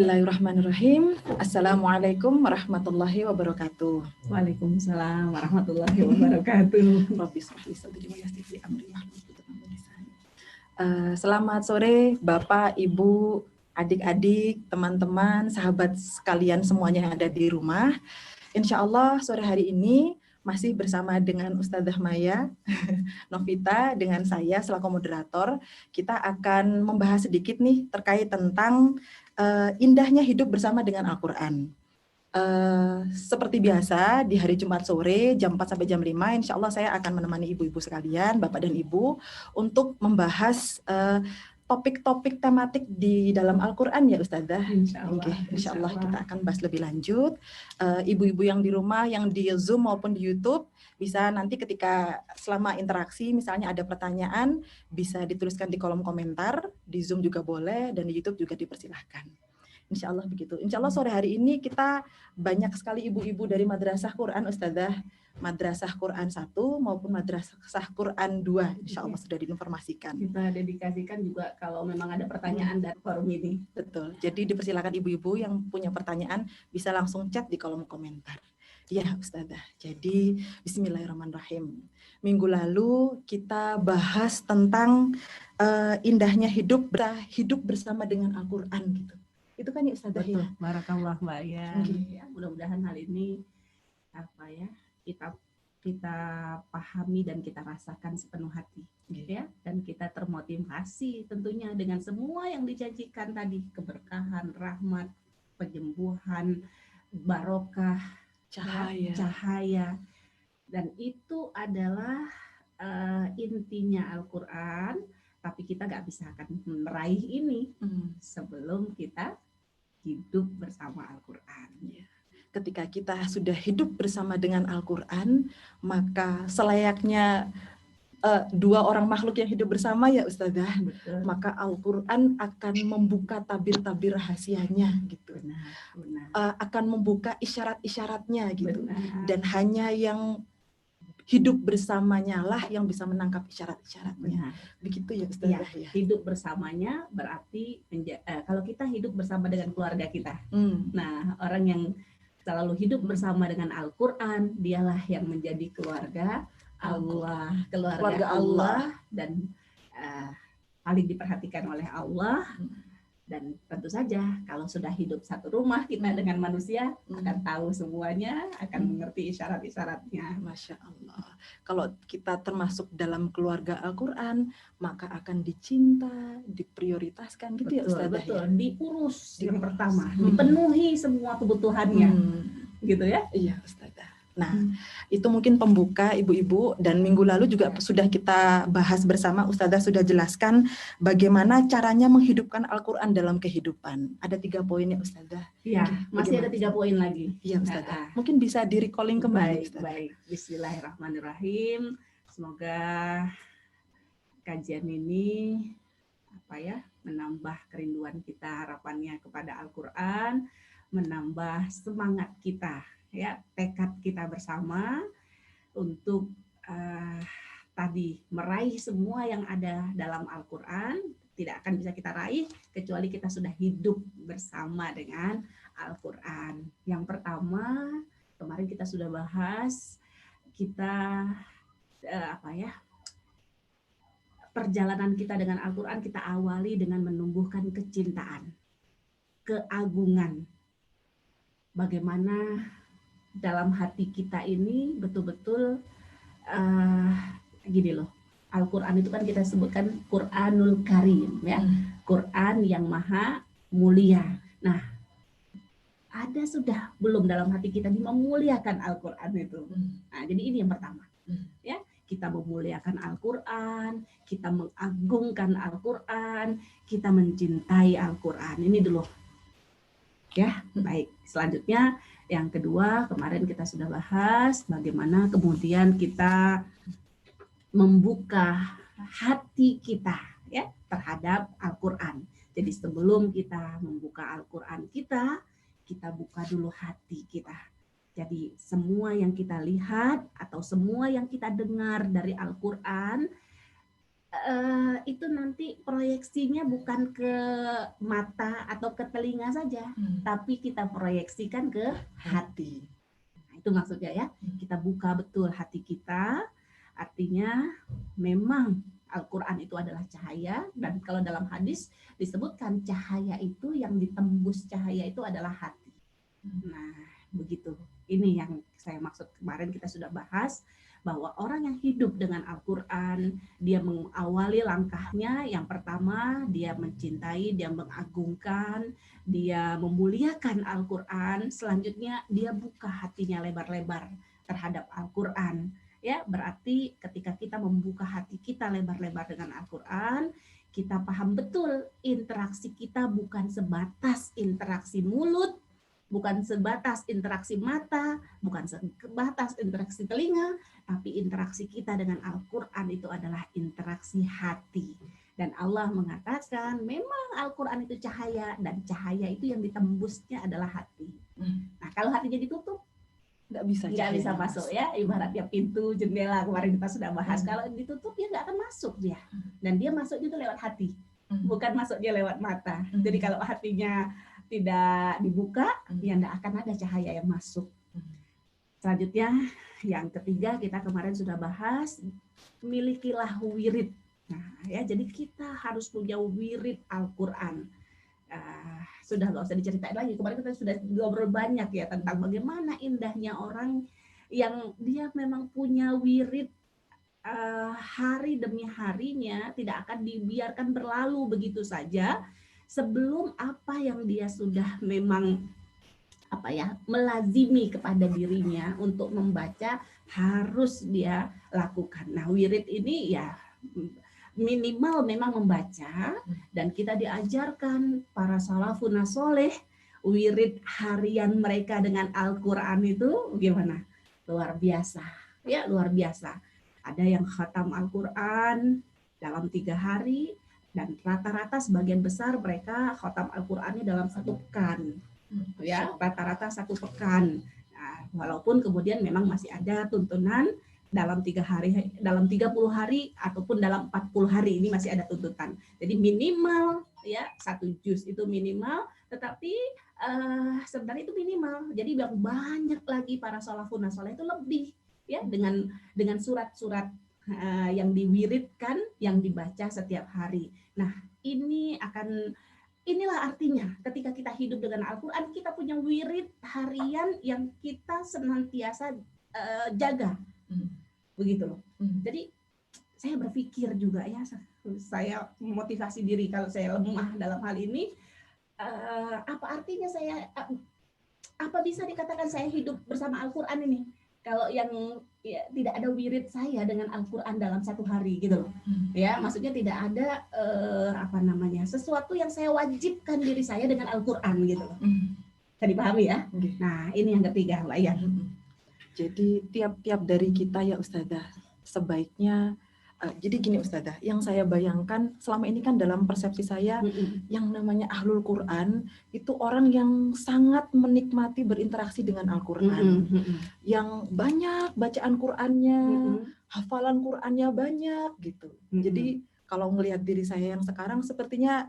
Bismillahirrahmanirrahim. Assalamualaikum warahmatullahi wabarakatuh. Waalaikumsalam warahmatullahi wabarakatuh. Rabbi shrah li sadri wa yassir li amri wahlul 'uqdatam min lisani. Selamat sore Bapak, Ibu, adik-adik, teman-teman, sahabat sekalian semuanya yang ada di rumah. Insya Allah sore hari ini masih bersama dengan Ustadzah Maya, Novita, dengan saya selaku moderator. Kita akan membahas sedikit nih terkait tentang indahnya hidup bersama dengan Al-Quran. Seperti biasa di hari Jumat sore jam 4 sampai jam 5 insya Allah saya akan menemani ibu-ibu sekalian, bapak dan ibu untuk membahas topik-topik tematik di dalam Al-Quran ya Ustadzah. Insya Allah kita akan bahas lebih lanjut. Ibu-ibu yang di rumah, yang di Zoom maupun di YouTube, bisa nanti ketika selama interaksi misalnya ada pertanyaan bisa dituliskan di kolom komentar, di Zoom juga boleh dan di YouTube juga dipersilahkan. Insya Allah begitu. Insya Allah sore hari ini kita banyak sekali ibu-ibu dari Madrasah Quran Ustadzah, Madrasah Quran 1 maupun Madrasah Quran 2 insya Allah sudah diinformasikan. Kita dedikasikan juga kalau memang ada pertanyaan dari forum ini. Betul, jadi dipersilakan ibu-ibu yang punya pertanyaan bisa langsung chat di kolom komentar. Ya Ustadzah, jadi bismillahirrahmanirrahim. Minggu lalu kita bahas tentang indahnya hidup bersama dengan Al-Quran gitu. Itu kan ya Ustadzah ya? Barakallah Mbak ya. Ya, mudah-mudahan hal ini kita pahami dan kita rasakan sepenuh hati ya, dan kita termotivasi tentunya dengan semua yang dijanjikan tadi, keberkahan, rahmat, penyembuhan, barokah, cahaya. Dan itu adalah intinya Al-Quran, tapi kita nggak bisa akan meraih ini sebelum kita hidup bersama Al-Quran. Ketika kita sudah hidup bersama dengan Al-Quran, maka selayaknya dua orang makhluk yang hidup bersama ya Ustadzah, maka Al-Quran akan membuka tabir-tabir rahasianya gitu. Akan membuka isyarat-isyaratnya gitu. Dan hanya yang hidup bersamanya lah yang bisa menangkap isyarat-isyaratnya. Begitu ya Ustadzah ya. Hidup bersamanya berarti kalau kita hidup bersama dengan keluarga kita. Nah, orang yang selalu hidup bersama dengan Al-Quran, dialah yang menjadi keluarga Allah, keluarga Allah dan paling diperhatikan oleh Allah. Dan tentu saja kalau sudah hidup satu rumah kita dengan manusia akan tahu semuanya, akan mengerti isyarat-isyaratnya. Masya Allah. Kalau kita termasuk dalam keluarga Al-Quran, maka akan dicinta, diprioritaskan gitu ya Ustadzah. Betul, diurus yang pertama, dipenuhi semua kebutuhannya. Gitu ya? Iya Ustadzah. Nah, itu mungkin pembuka ibu-ibu, dan minggu lalu juga sudah kita bahas bersama, Ustadzah sudah jelaskan bagaimana caranya menghidupkan Al-Quran dalam kehidupan. Ada 3 poin ya Ustadzah. Iya, masih ada 3 poin lagi. Iya Ustadzah. Mungkin bisa di-recalling kembali. Baik. Bismillahirrahmanirrahim. Semoga kajian ini menambah kerinduan kita, harapannya kepada Al-Quran, menambah semangat kita. Ya, tekad kita bersama untuk tadi meraih semua yang ada dalam Al-Quran. Tidak akan bisa kita raih kecuali kita sudah hidup bersama dengan Al-Quran. Yang pertama, kemarin kita sudah bahas, kita perjalanan kita dengan Al-Quran kita awali dengan menumbuhkan kecintaan, keagungan. Bagaimana dalam hati kita ini betul-betul gini loh, Al-Quran itu kan kita sebutkan Quranul Karim ya, Quran yang maha mulia. Nah, ada sudah belum dalam hati kita memuliakan Al-Quran itu? Nah, jadi ini yang pertama ya, kita memuliakan Al-Quran, kita mengagungkan Al-Quran, kita mencintai Al-Quran. Ini dulu ya. Baik, selanjutnya yang kedua, kemarin kita sudah bahas bagaimana kemudian kita membuka hati kita ya terhadap Al-Quran. Jadi sebelum kita membuka Al-Quran kita buka dulu hati kita. Jadi semua yang kita lihat atau semua yang kita dengar dari Al-Quran, itu nanti proyeksinya bukan ke mata atau ke telinga saja, tapi kita proyeksikan ke hati. Nah, itu maksudnya ya, kita buka betul hati kita, artinya memang Al-Quran itu adalah cahaya, dan kalau dalam hadis disebutkan cahaya itu yang ditembus cahaya itu adalah hati. Nah, begitu. Ini yang saya maksud kemarin kita sudah bahas, bahwa orang yang hidup dengan Al-Quran, dia mengawali langkahnya, yang pertama dia mencintai, dia mengagungkan, dia memuliakan Al-Quran, selanjutnya dia buka hatinya lebar-lebar terhadap Al-Quran. Ya, berarti ketika kita membuka hati kita lebar-lebar dengan Al-Quran, kita paham betul interaksi kita bukan sebatas interaksi mulut, bukan sebatas interaksi mata, bukan sebatas interaksi telinga, tapi interaksi kita dengan Al-Quran itu adalah interaksi hati. Dan Allah mengatakan memang Al-Quran itu cahaya, dan cahaya itu yang ditembusnya adalah hati. Nah, kalau hatinya ditutup, nggak bisa masuk ya, ibaratnya pintu, jendela, kemarin kita sudah bahas. Kalau ditutup ya nggak akan masuk dia, dan dia masuknya itu lewat hati, bukan masuknya lewat mata. Jadi kalau hatinya tidak dibuka, ya tidak akan ada cahaya yang masuk. Selanjutnya, yang ketiga kita kemarin sudah bahas, milikilah wirid. Nah, ya, jadi kita harus punya wirid Al-Quran. Sudah nggak usah diceritain lagi. Kemarin kita sudah ngobrol banyak ya tentang bagaimana indahnya orang yang dia memang punya wirid hari demi harinya, tidak akan dibiarkan berlalu begitu saja. Sebelum apa yang dia sudah memang melazimi kepada dirinya untuk membaca harus dia lakukan. Nah, wirid ini ya minimal memang membaca, dan kita diajarkan para salafun soleh wirid harian mereka dengan Al-Quran itu gimana? Luar biasa, ya luar biasa. Ada yang khatam Al-Quran dalam 3 hari, dan rata-rata sebagian besar mereka khatam Al-Qur'annya dalam 1 pekan. Ya, rata-rata 1 pekan. Nah, walaupun kemudian memang masih ada tuntunan dalam 3 hari, dalam 30 hari ataupun dalam 40 hari, ini masih ada tuntutan. Jadi minimal ya 1 juz itu minimal, tetapi sebenarnya itu minimal. Jadi yang banyak lagi para salafun saleh itu lebih ya dengan surat-surat yang diwiridkan, yang dibaca setiap hari. Nah, inilah artinya ketika kita hidup dengan Al-Quran, kita punya wirid harian yang kita senantiasa jaga. Begitu loh. Jadi saya berpikir juga ya, saya memotivasi diri kalau saya lemah dalam hal ini, apa artinya apa bisa dikatakan saya hidup bersama Al-Quran ini? Kalau yang ya, tidak ada wirid saya dengan Al-Quran dalam 1 hari gitu loh. Ya, maksudnya tidak ada sesuatu yang saya wajibkan diri saya dengan Al-Quran gitu loh. Bisa dipahami ya? Nah, ini yang ketiga, Mbak Yan. Jadi tiap-tiap dari kita ya Ustadzah, sebaiknya jadi gini Ustadzah, yang saya bayangkan selama ini kan dalam persepsi saya, yang namanya Ahlul Quran itu orang yang sangat menikmati berinteraksi dengan Al-Quran, yang banyak bacaan Qurannya, hafalan Qurannya banyak gitu. Jadi kalau ngelihat diri saya yang sekarang sepertinya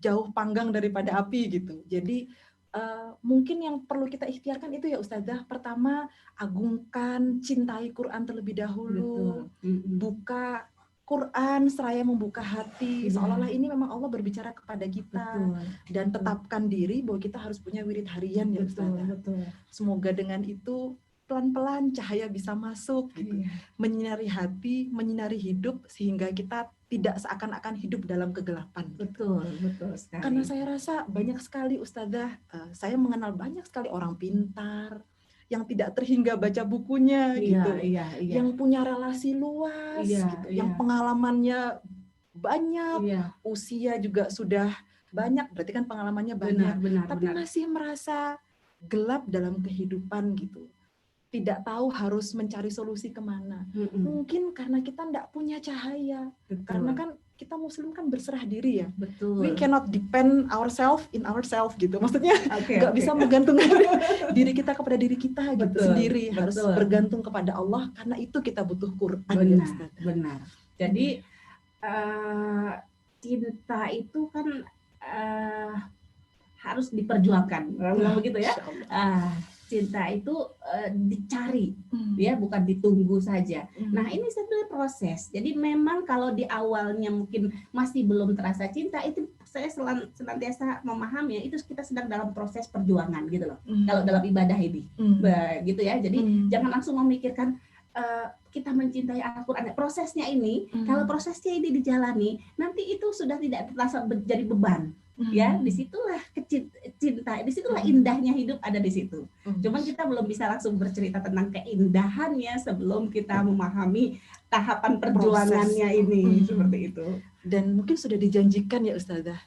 jauh panggang daripada api gitu. Jadi mungkin yang perlu kita ikhtiarkan itu ya Ustadzah, pertama agungkan, cintai Quran terlebih dahulu, buka Quran seraya membuka hati, seolah-olah ini memang Allah berbicara kepada kita. Dan tetapkan diri bahwa kita harus punya wirid harian ya Ustadzah. Semoga dengan itu pelan-pelan cahaya bisa masuk gitu, menyinari hati, menyinari hidup, sehingga kita tidak seakan-akan hidup dalam kegelapan. Betul sekali. Karena saya rasa banyak sekali Ustadzah, saya mengenal banyak sekali orang pintar yang tidak terhingga baca bukunya gitu, yang punya relasi luas gitu, yang pengalamannya banyak, usia juga sudah banyak, berarti kan pengalamannya banyak, tapi masih merasa gelap dalam kehidupan gitu. Tidak tahu harus mencari solusi kemana. Mungkin karena kita tidak punya cahaya. Karena kan kita Muslim kan berserah diri ya. We cannot depend ourselves in ourselves gitu. Maksudnya nggak bisa menggantungkan diri kita kepada diri kita gitu sendiri. Harus bergantung kepada Allah. Karena itu kita butuh Quran. Benar. Jadi cinta itu kan harus diperjuangkan, orang bilang begitu ya. Cinta itu dicari, ya, bukan ditunggu saja. Nah, ini sebenarnya proses. Jadi memang kalau di awalnya mungkin masih belum terasa cinta, itu saya senantiasa memahami itu kita sedang dalam proses perjuangan gitu loh. Kalau dalam ibadah ini, gitu ya. Jadi jangan langsung memikirkan kita mencintai Al-Quran. Prosesnya ini, kalau prosesnya ini dijalani, nanti itu sudah tidak terasa menjadi beban. Ya, disitulah cinta, disitulah indahnya hidup ada di situ. Cuman kita belum bisa langsung bercerita tentang keindahannya sebelum kita memahami tahapan perjuangannya ini, seperti itu. Dan mungkin sudah dijanjikan ya Ustazah,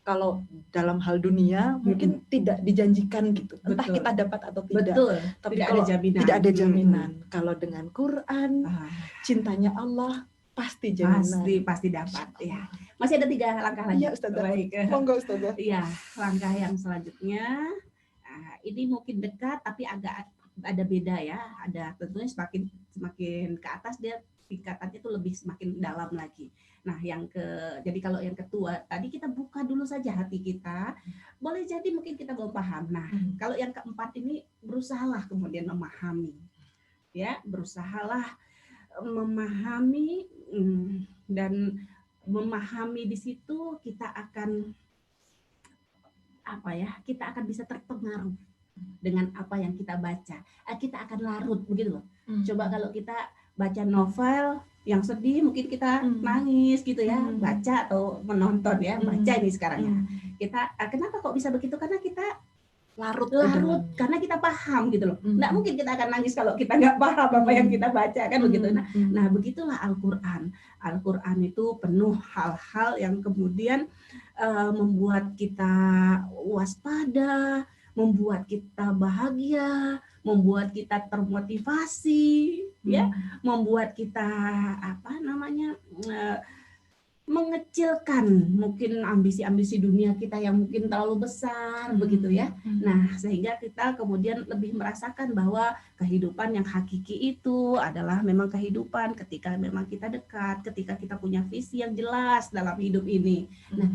kalau dalam hal dunia mungkin tidak dijanjikan gitu, entah kita dapat atau tidak. Betul. Tapi tidak kalau ada jaminan. Tidak ada jaminan. Kalau dengan Quran, cintanya Allah pasti jaminan. Pasti dapat. Ya. Masih ada 3 langkah lagi. Iya Ustazah. Baik. Monggo Ustazah. Iya, langkah yang selanjutnya ini mungkin dekat tapi agak ada beda ya. Ada tentunya semakin ke atas dia tingkatannya itu lebih semakin dalam lagi. Nah, jadi kalau yang kedua tadi kita buka dulu saja hati kita. Boleh jadi mungkin kita belum paham. Nah, kalau yang keempat ini berusahalah kemudian memahami. Ya, berusahalah memahami dan memahami di situ kita akan kita akan bisa terpengaruh dengan apa yang kita baca. Kita akan larut begitu loh. Coba kalau kita baca novel yang sedih mungkin kita nangis gitu ya, baca atau menonton ya, baca ini sekarang ya. Kita kenapa kok bisa begitu? Karena kita larut karena kita paham gitu loh. Nggak mungkin kita akan nangis kalau kita nggak paham apa yang kita baca kan begitu. Nah, begitulah Al-Quran. Al-Quran itu penuh hal-hal yang kemudian membuat kita waspada, membuat kita bahagia, membuat kita termotivasi, ya, membuat kita mengecilkan mungkin ambisi-ambisi dunia kita yang mungkin terlalu besar begitu ya. Nah, sehingga kita kemudian lebih merasakan bahwa kehidupan yang hakiki itu adalah memang kehidupan ketika memang kita dekat, ketika kita punya visi yang jelas dalam hidup ini. Nah,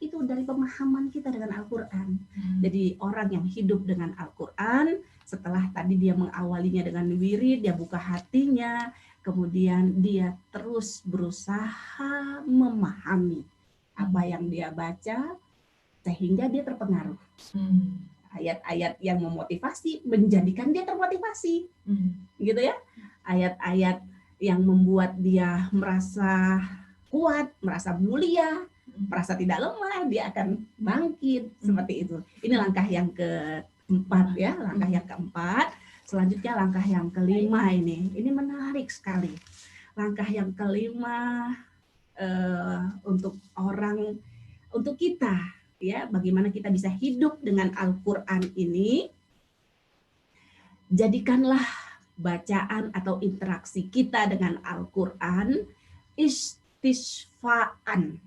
itu dari pemahaman kita dengan Al-Quran. Jadi orang yang hidup dengan Al-Quran, setelah tadi dia mengawalinya dengan wirid, dia buka hatinya, kemudian dia terus berusaha memahami apa yang dia baca sehingga dia terpengaruh. Ayat-ayat yang memotivasi menjadikan dia termotivasi, gitu ya. Ayat-ayat yang membuat dia merasa kuat, merasa mulia, merasa tidak lemah, dia akan bangkit seperti itu. Ini langkah yang keempat ya, langkah yang keempat. Selanjutnya langkah yang kelima ini menarik sekali. Langkah yang kelima untuk kita ya, bagaimana kita bisa hidup dengan Al-Quran ini. Jadikanlah bacaan atau interaksi kita dengan Al-Quran istisfaan.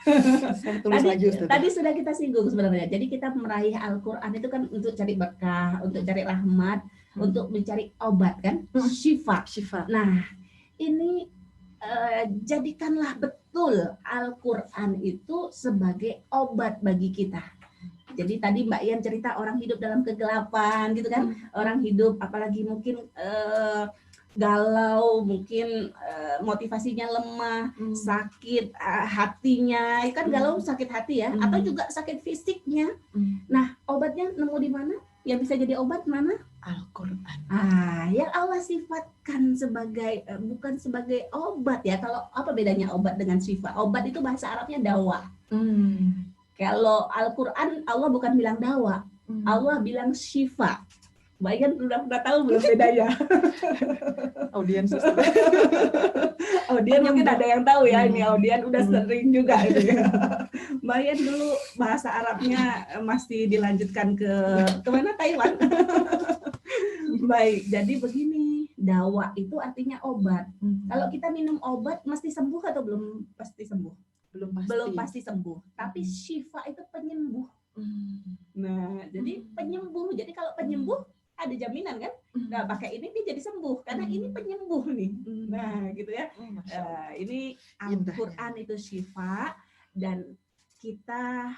Tadi sudah kita singgung sebenarnya. Jadi kita meraih Al-Quran itu kan untuk cari berkah, untuk cari rahmat, untuk mencari obat kan, syifa. Nah, ini jadikanlah betul Al-Quran itu sebagai obat bagi kita. Jadi tadi Mbak Ian cerita orang hidup dalam kegelapan gitu kan, orang hidup apalagi mungkin galau, mungkin motivasinya lemah, sakit hatinya, kan galau sakit hati ya, atau juga sakit fisiknya. Nah, obatnya nemu di mana? Yang bisa jadi obat mana? Al-Quran. Yang Allah sifatkan sebagai bukan sebagai obat ya. Kalau apa bedanya obat dengan syifa? Obat itu bahasa Arabnya dawa. Kalau Al-Quran Allah bukan bilang dawa, Allah bilang syifa. Bayan udah tahu belum bedanya? Audiens mungkin ada yang tahu ya, ini audiens udah sering juga itu ya. Bayan dulu bahasa Arabnya masih dilanjutkan ke mana, Taiwan. Baik, jadi begini, dawa itu artinya obat. Kalau kita minum obat mesti sembuh atau belum pasti sembuh? Belum pasti sembuh. Tapi syifa itu penyembuh. Nah, jadi penyembuh. Jadi kalau penyembuh ada jaminan kan? Nah, pakai ini dia jadi sembuh karena ini penyembuh nih. Nah, gitu ya. Ini Al-Qur'an itu syifa, dan kita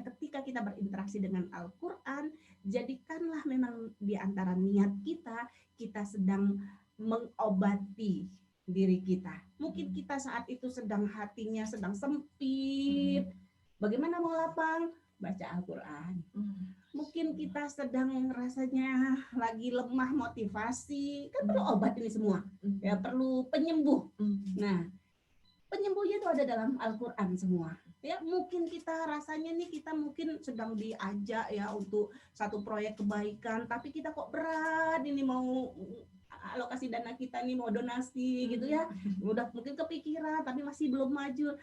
ketika kita berinteraksi dengan Al-Qur'an, jadikanlah memang di antara niat kita sedang mengobati diri kita. Mungkin kita saat itu hatinya sedang sempit. Bagaimana mau lapang? Baca Al-Qur'an. Mungkin kita sedang rasanya lagi lemah motivasi, kan perlu obat ini semua. Ya, perlu penyembuh. Nah, penyembuhnya itu ada dalam Al-Qur'an semua. Ya, mungkin kita rasanya nih kita mungkin sedang diajak ya untuk satu proyek kebaikan, tapi kita kok berat ini mau alokasi dana kita nih mau donasi gitu ya. Udah mungkin kepikiran tapi masih belum maju.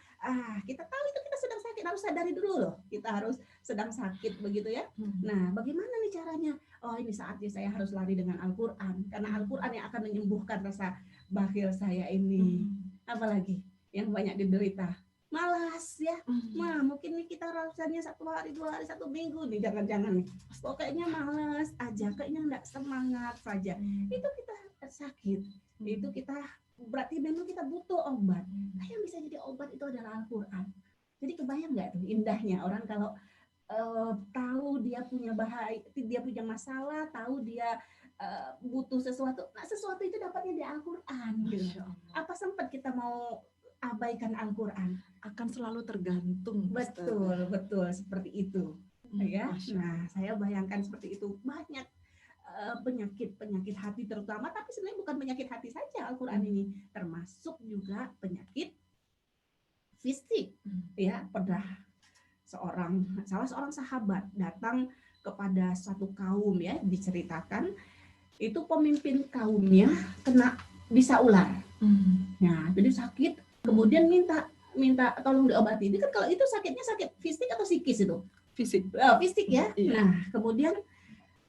Kita tahu itu kita sedang sakit, harus sadari dulu loh. Kita harus sedang sakit begitu ya. Nah, bagaimana nih caranya? Oh, ini saatnya saya harus lari dengan Al-Qur'an, karena Al-Qur'an yang akan menyembuhkan rasa bakhil saya ini. Apalagi yang banyak diderita, malas ya. Nah, mungkin nih kita rasanya 1 hari, 2 hari, 1 minggu nih, jangan-jangan nih pokoknya malas aja, kayaknya enggak semangat saja. Itu kita sakit. Itu kita berarti memang kita butuh obat. Nah, yang bisa jadi obat itu adalah Al-Qur'an. Jadi kebayang nggak tuh indahnya orang kalau tahu dia punya bahaya, dia punya masalah, tahu dia butuh sesuatu. Nah, sesuatu itu dapatnya di Al-Qur'an gitu. Apa sempat kita mau abaikan Al-Qur'an? Akan selalu tergantung. Betul seperti itu. Ya. Nah, saya bayangkan seperti itu. Banyak penyakit hati terutama, tapi sebenarnya bukan penyakit hati saja Al-Qur'an ini, termasuk juga penyakit fisik. Ya, pernah salah seorang sahabat datang kepada suatu kaum ya, diceritakan itu pemimpin kaumnya kena bisa ular. Nah, jadi sakit, kemudian minta tolong diobati. Ini kan kalau itu sakitnya sakit fisik atau psikis itu? Fisik ya. Nah, kemudian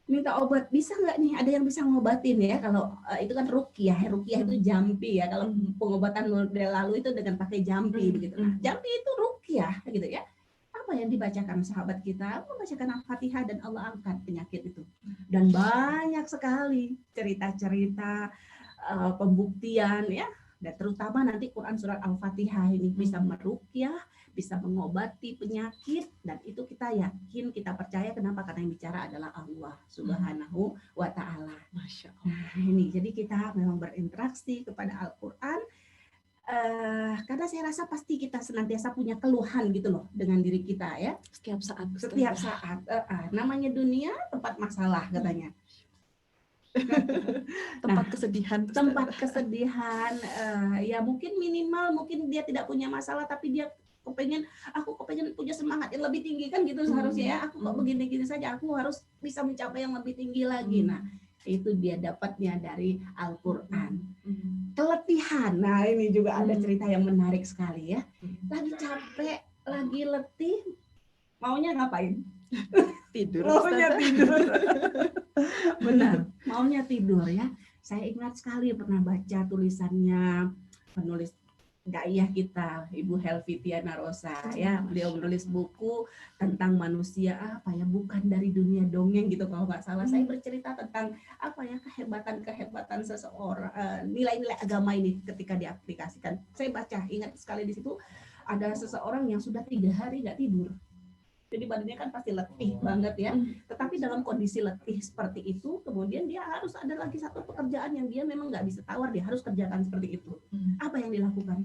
minta obat, bisa nggak nih ada yang bisa ngobatin ya? Kalau itu kan ruqyah itu jampi ya. Kalau pengobatan model lalu itu dengan pakai jampi begitu. Nah, jampi itu ruqyah gitu ya. Apa yang dibacakan sahabat kita? Membacakan Al-Fatihah dan Allah angkat penyakit itu. Dan banyak sekali cerita-cerita pembuktian ya. Dan terutama nanti Quran surat Al-Fatihah ini bisa meruqyah, bisa mengobati penyakit, dan itu kita yakin, kita percaya. Kenapa? Karena yang bicara adalah Allah Subhanahu wa Ta'ala. Masya Allah. Nah, ini jadi kita memang berinteraksi kepada Al-Quran, karena saya rasa pasti kita senantiasa punya keluhan gitu loh dengan diri kita ya. Setiap saat. Namanya dunia tempat masalah katanya. Tempat kesedihan, ya mungkin minimal mungkin dia tidak punya masalah, tapi dia aku kepengen punya semangat yang lebih tinggi kan gitu seharusnya ya. Aku kok begini-gini saja, aku harus bisa mencapai yang lebih tinggi lagi. Nah, itu dia dapatnya dari Al-Qur'an. Keletihan, nah ini juga ada cerita yang menarik sekali ya. Lagi capek, lagi letih, maunya ngapain? Tidur. Maunya tidur. Benar, maunya tidur ya. Saya ingat sekali pernah baca tulisannya penulis daiyah kita, Ibu Helvitiana Rosa ya. Beliau menulis buku tentang manusia bukan dari dunia dongeng gitu kalau nggak salah. Saya bercerita tentang kehebatan seseorang, nilai-nilai agama ini ketika diaplikasikan. Saya baca, ingat sekali di situ ada seseorang yang sudah 3 hari nggak tidur. Jadi badannya kan pasti letih banget ya. Tetapi dalam kondisi letih seperti itu, kemudian dia harus ada lagi satu pekerjaan yang dia memang nggak bisa tawar, dia harus kerjakan seperti itu. Apa yang dilakukan?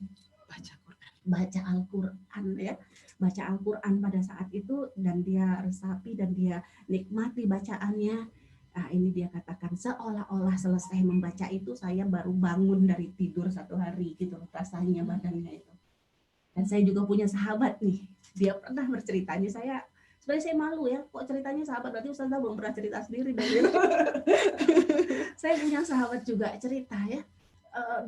Baca Al-Quran ya. Baca Al-Quran pada saat itu, dan dia resapi dan dia nikmati bacaannya. Nah, ini dia katakan seolah-olah selesai membaca itu saya baru bangun dari tidur 1 hari gitu rasanya badannya itu. Dan saya juga punya sahabat nih, dia pernah berceritanya, sebenarnya saya malu ya, kok ceritanya sahabat, berarti Ustazah belum pernah cerita sendiri. Saya punya sahabat juga cerita ya,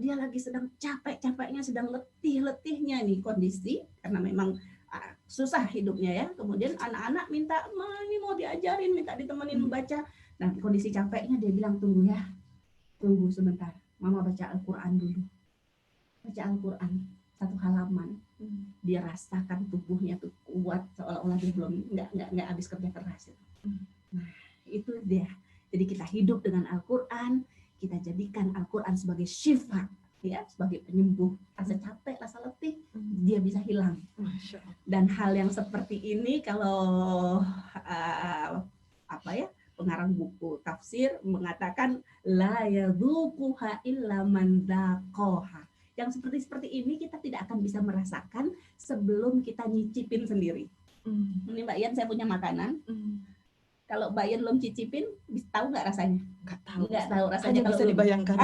dia lagi sedang capek-capeknya, sedang letih-letihnya nih kondisi, karena memang susah hidupnya ya. Kemudian anak-anak minta, ini mau diajarin, minta ditemenin membaca. Nah, kondisi capeknya dia bilang, tunggu sebentar, Mama baca Al-Quran dulu. Baca Al-Quran 1 halaman. Dia rasakan tubuhnya tuh kuat, seolah-olah dia belum nggak habis kerja keras itu. Nah, itu dia Jadi kita hidup dengan Al-Quran, kita jadikan Al-Quran sebagai syifa, ya, sebagai penyembuh. Rasa capek, rasa letih, dia bisa hilang. Masya Allah. Dan hal yang seperti ini kalau pengarang buku tafsir mengatakan la yadzuquha illa man dzaqaha. Yang seperti ini kita tidak akan bisa merasakan sebelum kita nyicipin sendiri. Ini Mbak Yan, saya punya makanan. Kalau Mbak Yan belum cicipin, tahu nggak rasanya? Nggak tahu rasanya. Hanya kalau bisa dibayangkan.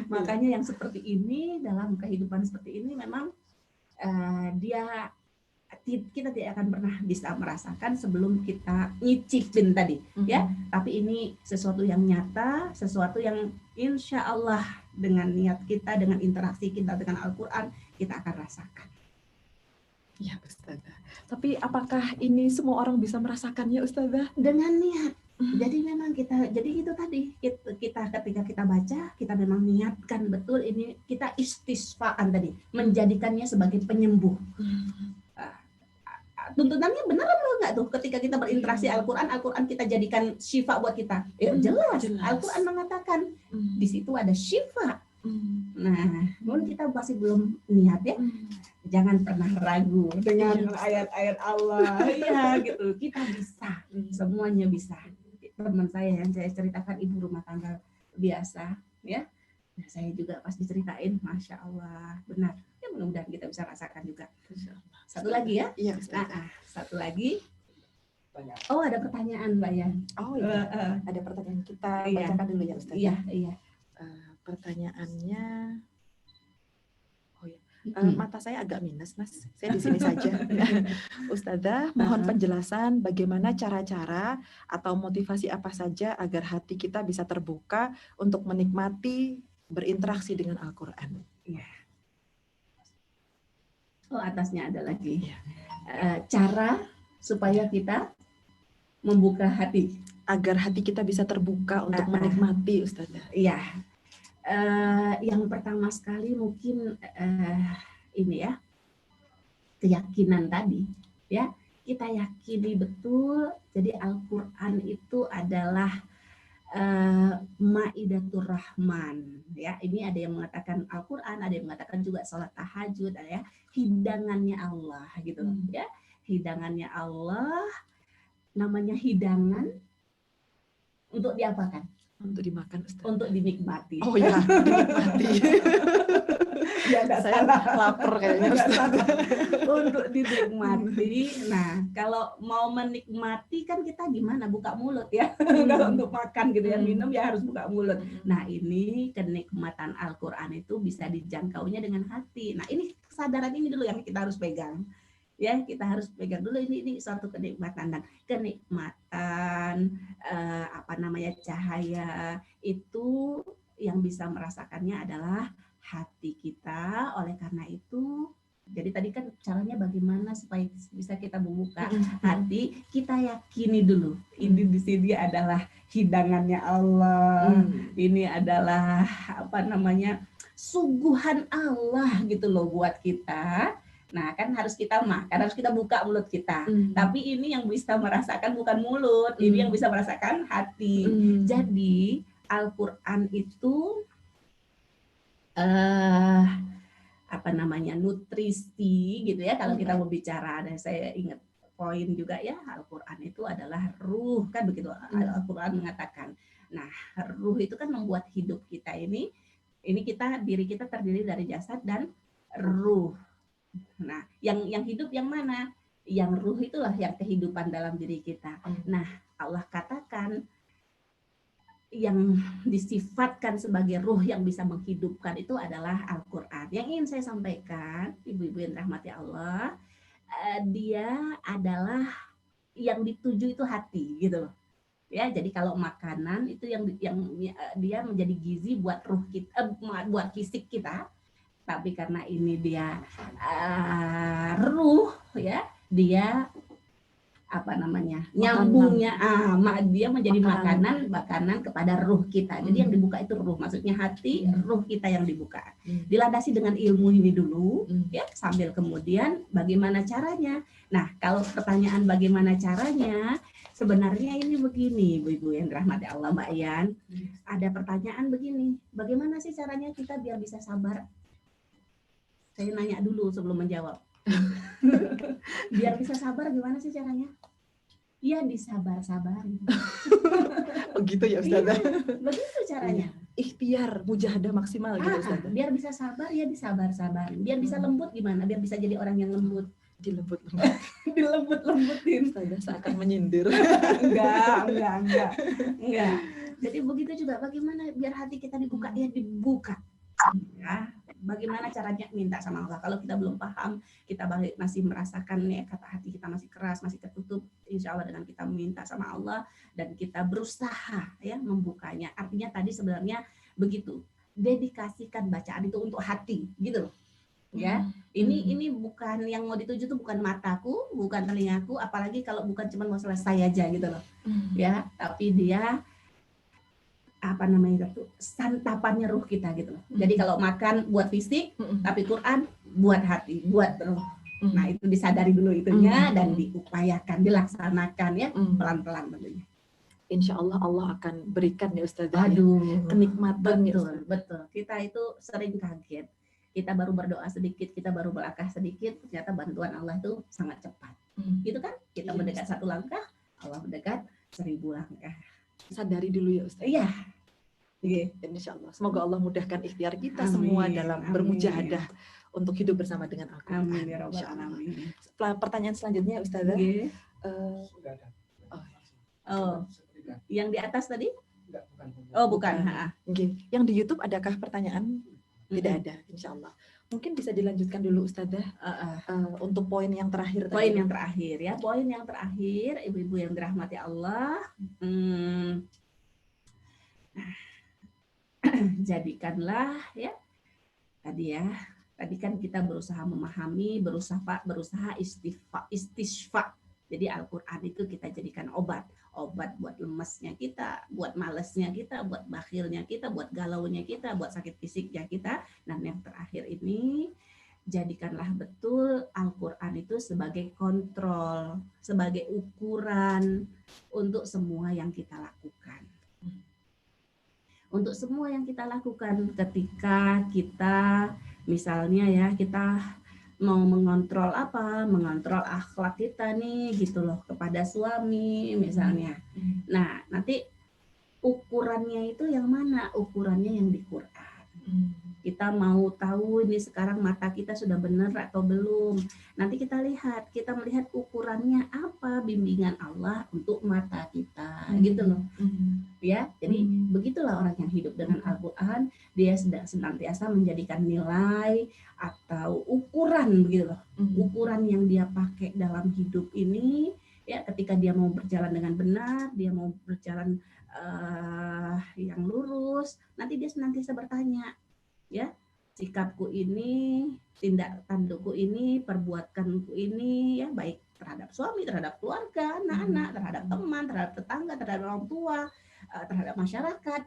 Makanya yang seperti ini, dalam kehidupan seperti ini memang kita tidak akan pernah bisa merasakan sebelum kita nyicipin tadi, ya. Tapi ini sesuatu yang nyata, sesuatu yang insya Allah dengan niat kita, dengan interaksi kita dengan Al-Quran, kita akan rasakan. Ya Ustazah. Tapi apakah ini semua orang bisa merasakannya Ustazah? Dengan niat. Jadi memang jadi itu tadi, kita ketika kita baca, kita memang niatkan betul ini, kita istisfaan tadi, menjadikannya sebagai penyembuh. Tuntunannya beneran loh nggak tuh ketika kita berinteraksi Al-Quran kita jadikan syifa buat kita. Ya jelas. Al-Quran mengatakan di situ ada syifa. Nah, mungkin kita masih belum niat ya. Jangan pernah ragu dengan ayat-ayat Allah. Ya gitu, kita bisa. Semuanya bisa. Teman saya yang saya ceritakan ibu rumah tangga biasa, ya. Nah, saya juga pas diceritain, Masya Allah, benar. Ya mudah-mudahan kita bisa rasakan juga. Satu lagi ya? Iya. Satu lagi. Oh, ada pertanyaan Mbak Yan. Oh iya. Ada pertanyaan, kita bacakan dulu ya Ustaz. Iya. Pertanyaannya, mata saya agak minus Mas, saya di sini saja. Ustazah, mohon penjelasan bagaimana cara-cara atau motivasi apa saja agar hati kita bisa terbuka untuk menikmati berinteraksi dengan Al-Quran. Ya. Oh, atasnya ada lagi. Cara supaya kita membuka hati. Agar hati kita bisa terbuka untuk menikmati Ustazah. Iya. Yang pertama sekali mungkin ini ya, keyakinan tadi, ya, kita yakini betul. Jadi Al-Quran itu adalah Maidatur Rahman, ya. Ini ada yang mengatakan Al-Quran, ada yang mengatakan juga sholat tahajud, ya, hidangannya Allah, gitu, ya, hidangannya Allah. Namanya hidangan untuk diapakan? Untuk dimakan, Ustaz. Untuk dinikmati. Oh ya, dinikmati. Ya, saya lapar kayaknya, Ustaz. Untuk dinikmati. Nah, kalau mau menikmati kan kita gimana? Buka mulut ya. Kalau untuk makan gitu ya, minum ya harus buka mulut. Nah, ini kenikmatan Al-Quran itu bisa dijangkaunya dengan hati. Nah, ini kesadaran ini dulu yang kita harus pegang. Ya, kita harus pegang dulu ini suatu kenikmatan, dan kenikmatan cahaya itu yang bisa merasakannya adalah hati kita. Oleh karena itu, jadi tadi kan caranya bagaimana supaya bisa kita membuka hati, kita yakini dulu ini di sini adalah hidangannya Allah. Ini adalah suguhan Allah gitu loh buat kita. Nah, kan harus kita makan, harus kita buka mulut kita. Tapi ini yang bisa merasakan bukan mulut, ini yang bisa merasakan hati. Jadi Al-Quran itu nutrisi gitu ya. Kalau kita mau bicara, dan saya ingat poin juga ya, Al-Quran itu adalah ruh, kan begitu Al-Quran mengatakan. Nah, ruh itu kan membuat hidup kita ini diri kita terdiri dari jasad dan ruh. Nah, yang hidup yang mana? Yang ruh itulah yang kehidupan dalam diri kita. Nah, Allah katakan yang disifatkan sebagai ruh yang bisa menghidupkan itu adalah Al-Quran. Yang ingin saya sampaikan, ibu-ibu yang dirahmati Allah, dia adalah yang dituju itu hati, gitu. Ya, jadi kalau makanan itu yang dia menjadi gizi buat ruh kita, buat fisik kita. Tapi karena ini dia ruh, ya, dia nyambungnya, dia menjadi makanan kepada ruh kita. Jadi yang dibuka itu ruh, maksudnya hati, ruh kita yang dibuka. Dilandasi dengan ilmu ini dulu, ya, sambil kemudian bagaimana caranya. Nah, kalau pertanyaan bagaimana caranya, sebenarnya ini begini, ibu-ibu yang dirahmati Allah, Mbak Ian. Ada pertanyaan begini, bagaimana sih caranya kita biar bisa sabar? Saya nanya dulu sebelum menjawab. Biar bisa sabar gimana sih caranya? Ya disabar-sabarin. Oh gitu ya Ustazah. Iya, begitu caranya. Ikhtiar, mujahadah maksimal gitu Ustazah. Biar bisa sabar ya disabar-sabarin. Biar bisa lembut gimana? Biar bisa jadi orang yang lembut. Dilembut-lembut. Dilembut-lembutin. Ustazah seakan menyindir. Enggak. Jadi begitu juga bagaimana biar hati kita dibuka, ya dibuka. Ya, bagaimana caranya minta sama Allah. Kalau kita belum paham, kita masih merasakan ya kata hati kita masih keras, masih tertutup, insya Allah dengan kita meminta sama Allah dan kita berusaha ya membukanya. Artinya tadi sebenarnya begitu, dedikasikan bacaan itu untuk hati, gitu loh. Ya, ini bukan yang mau dituju tuh bukan mataku, bukan telingaku, apalagi kalau bukan cuma masalah saya aja gitu loh. Ya, tapi dia itu santapannya ruh kita gitu loh. Jadi kalau makan buat fisik, tapi Quran buat hati, buat ruh. Nah, itu disadari dulu itunya dan diupayakan, dilaksanakan ya pelan-pelan tentunya. Insya Allah Allah akan berikan ya Ustazah. Aduh, kenikmatan betul. Kita itu sering kaget. Kita baru berdoa sedikit, kita baru melangkah sedikit, ternyata bantuan Allah itu sangat cepat. Gitu kan? Kita mendekat 1 langkah, Allah mendekat 1000 langkah. Sadari dulu ya Ustaz. Iya. Insya Allah. Semoga Allah mudahkan ikhtiar kita semua dalam bermujahadah untuk hidup bersama dengan Al-Quran. Amin ya Rabbal Alamin. Pertanyaan selanjutnya Ustazah. Yang di atas tadi? Oh bukan. Yang di YouTube adakah pertanyaan? Tidak ada, insya Allah. Mungkin bisa dilanjutkan dulu Ustazah untuk poin yang terakhir. Poin yang terakhir ya, poin yang terakhir, ibu-ibu yang dirahmati Allah. Jadikanlah ya tadi kan kita berusaha memahami, berusaha istisfa. Jadi Al-Quran itu kita jadikan obat buat lemesnya kita, buat malesnya kita, buat bakhilnya kita, buat galaunya kita, buat sakit fisiknya kita. Dan yang terakhir ini, jadikanlah betul Al-Quran itu sebagai kontrol, sebagai ukuran untuk semua yang kita lakukan. Untuk semua yang kita lakukan ketika kita misalnya ya kita mau mengontrol akhlak kita nih gitu loh kepada suami misalnya. Nah, nanti ukurannya itu yang mana? Ukurannya yang di Quran. Kita mau tahu ini sekarang mata kita sudah benar atau belum. Nanti kita melihat ukurannya apa bimbingan Allah untuk mata kita gitu loh. Ya, jadi begitulah orang yang hidup dengan Al-Quran, dia senantiasa menjadikan nilai atau ukuran begitu loh. Ukuran yang dia pakai dalam hidup ini ya ketika dia mau berjalan dengan benar, dia mau berjalan yang lurus, nanti dia senantiasa bertanya, ya sikapku ini, tindak tandukku ini, perbuatanku ini, ya baik terhadap suami, terhadap keluarga, anak-anak, terhadap teman, terhadap tetangga, terhadap orang tua, terhadap masyarakat,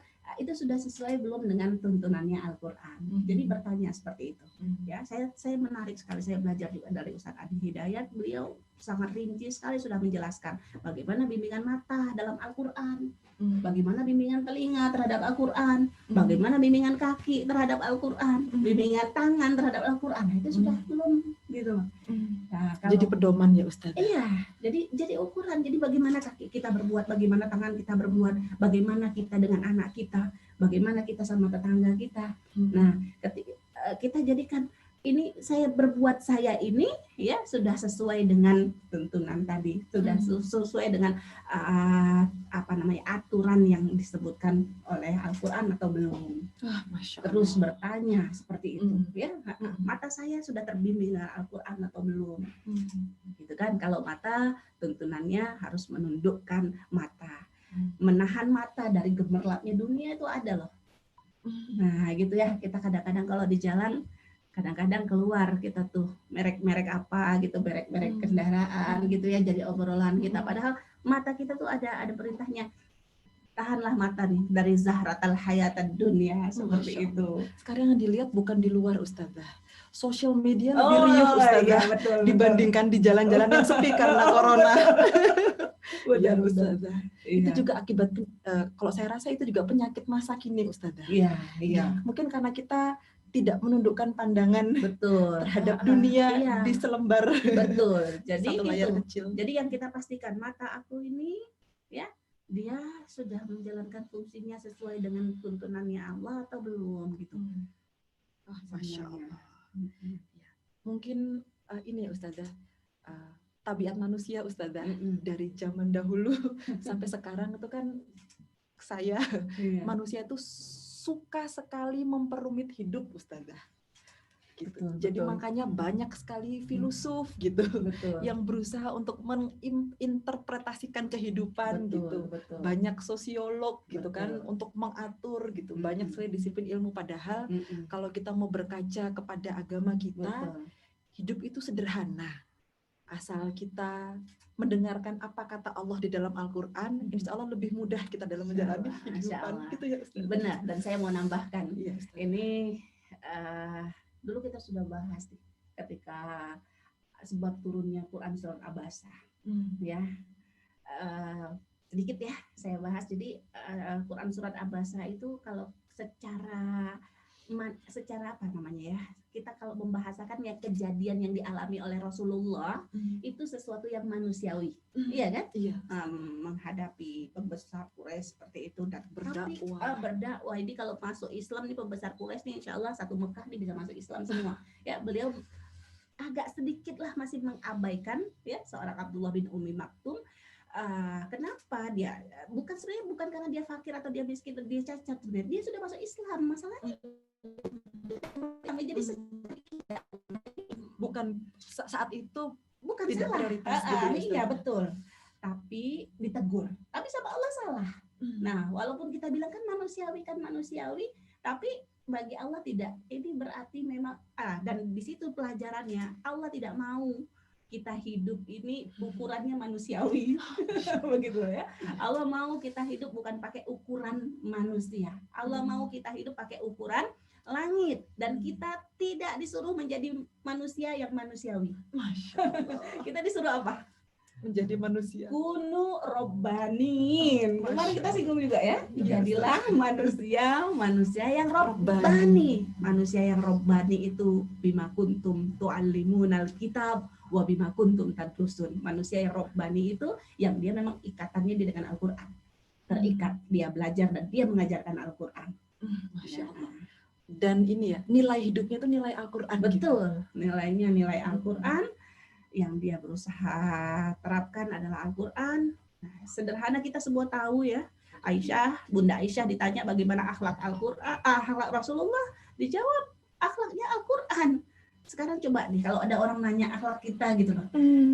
itu sudah sesuai belum dengan tuntunannya Al-Quran. Jadi bertanya seperti itu. Ya, saya menarik sekali, saya belajar juga dari Ustaz Adi Hidayat, beliau sangat rinci sekali sudah menjelaskan bagaimana bimbingan mata dalam Al-Quran, bagaimana bimbingan telinga terhadap Al-Quran, bagaimana bimbingan kaki terhadap Al-Quran, bimbingan tangan terhadap Al-Quran. Nah, itu sudah belum gitu. Nah, jadi pedoman ya Ustaz. Iya, jadi ukuran. Jadi bagaimana kaki kita berbuat, bagaimana tangan kita berbuat, bagaimana kita dengan anak kita, bagaimana kita sama tetangga kita. Nah, ketika kita jadikan ini saya ini ya sudah sesuai dengan tuntunan tadi, sudah sesuai dengan aturan yang disebutkan oleh Al-Quran atau belum. Terus bertanya seperti itu ya, mata saya sudah terbimbing dengan Al-Quran atau belum. Gitu kan, kalau mata tuntunannya harus menundukkan mata, menahan mata dari gemerlapnya dunia itu ada loh. Nah gitu ya, kita kadang-kadang kalau di jalan kadang-kadang keluar kita tuh merek-merek apa gitu, merek-merek kendaraan gitu ya, jadi obrolan kita, padahal mata kita tuh ada perintahnya, tahanlah mata nih dari zahratal hayatad dunia seperti itu. Sekarang yang dilihat bukan di luar Ustazah, sosial media lebih riuh Ustazah, dibandingkan di jalan-jalan yang sepi karena corona. Iya, benar. Ustazah. Itu Iya. juga akibat, kalau saya rasa itu juga penyakit masa kini, Ustazah. Iya, Ya, mungkin karena kita tidak menundukkan pandangan betul. terhadap dunia Iya. di selembar Betul. Jadi satu layar itu. kecil. Jadi yang kita pastikan mata aku ini ya, dia sudah menjalankan fungsinya sesuai dengan tuntunannya Allah atau belum gitu. Oh, Masya Allah. Mm-mm. Ya. Mungkin ini Ustazah, tabiat manusia Ustazah, dari zaman dahulu sampai sekarang itu kan saya manusia itu suka sekali memperumit hidup Ustazah. Gitu. Betul, jadi betul. makanya banyak sekali filosof gitu Betul. yang berusaha untuk menginterpretasikan kehidupan. Betul, gitu. betul. Banyak sosiolog gitu Betul. kan untuk mengatur gitu. Banyak sekali disiplin ilmu, padahal kalau kita mau berkaca kepada agama kita, Betul. hidup itu sederhana. Asal kita mendengarkan apa kata Allah di dalam Al-Qur'an, insya Allah lebih mudah kita dalam menjalani kehidupan. Gitu ya Ustaz. Benar, dan saya mau nambahkan. Iya, ini dulu kita sudah bahas nih, ketika sebab turunnya Quran surat Abasa. Ya. Sedikit ya saya bahas. Jadi Quran surat Abasa itu kalau secara apa namanya ya, kita kalau membahasakan ya kejadian yang dialami oleh Rasulullah itu sesuatu yang manusiawi, iya kan? Iya. Menghadapi pembesar Quraisy seperti itu dan berdakwah. Berdakwah ini kalau masuk Islam nih, pembesar Quraisy nih insya Allah satu Mekah nih bisa masuk Islam semua. Ya, beliau agak sedikit lah masih mengabaikan ya seorang Abdullah bin Umi Maktum. Kenapa dia sebenarnya bukan karena dia fakir atau dia miskin atau dia cacat, sebenarnya dia sudah masuk Islam, masalahnya jadi bukan saat itu bukan tidak salah prioritas gitu, iya betul, tapi ditegur, tapi sama Allah salah. Nah, walaupun kita bilang kan manusiawi, tapi bagi Allah tidak. Ini berarti memang dan di situ pelajarannya, Allah tidak mau kita hidup ini ukurannya manusiawi. Begitu ya. Allah mau kita hidup bukan pakai ukuran manusia. Allah mau kita hidup pakai ukuran langit, dan kita tidak disuruh menjadi manusia yang manusiawi. Masya Allah. Kita disuruh apa? Menjadi manusia. Kunu robbanin. Kemarin kita singgung juga ya. Jadilah manusia yang robbani. Manusia yang robbani itu bima kuntum tu'allimunal kitab wa bima kuntum tadrusun. Manusia yang robbani itu yang dia memang ikatannya dia dengan Al-Qur'an. Terikat, dia belajar dan dia mengajarkan Al-Qur'an. Masya Allah. Dan ini ya, nilai hidupnya itu nilai Al-Qur'an. Betul. Gitu. Nilainya nilai Al-Qur'an. Yang dia berusaha terapkan adalah Al-Qur'an. Nah, sederhana kita semua tahu ya. Bunda Aisyah ditanya bagaimana akhlak Al-Qur'an, akhlak Rasulullah, dijawab akhlaknya Al-Qur'an. Sekarang coba nih kalau ada orang nanya akhlak kita gitu loh.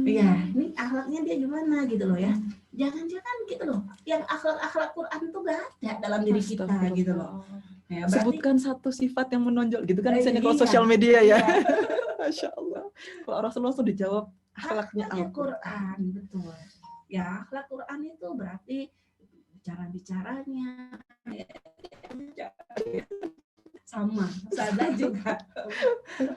Iya, ini akhlaknya dia gimana gitu loh ya. Jangan-jangan gitu loh. Yang akhlak Quran tuh gak ada dalam diri kita gitu loh. Ya, berarti, sebutkan satu sifat yang menonjol gitu kan misalnya kalau sosial media ya. Masya Allah. Kalau Rasulullah tuh dijawab akhlaknya Al-Quran, betul. Ya, akhlak Quran itu berarti bicara-bicaranya sama, saya juga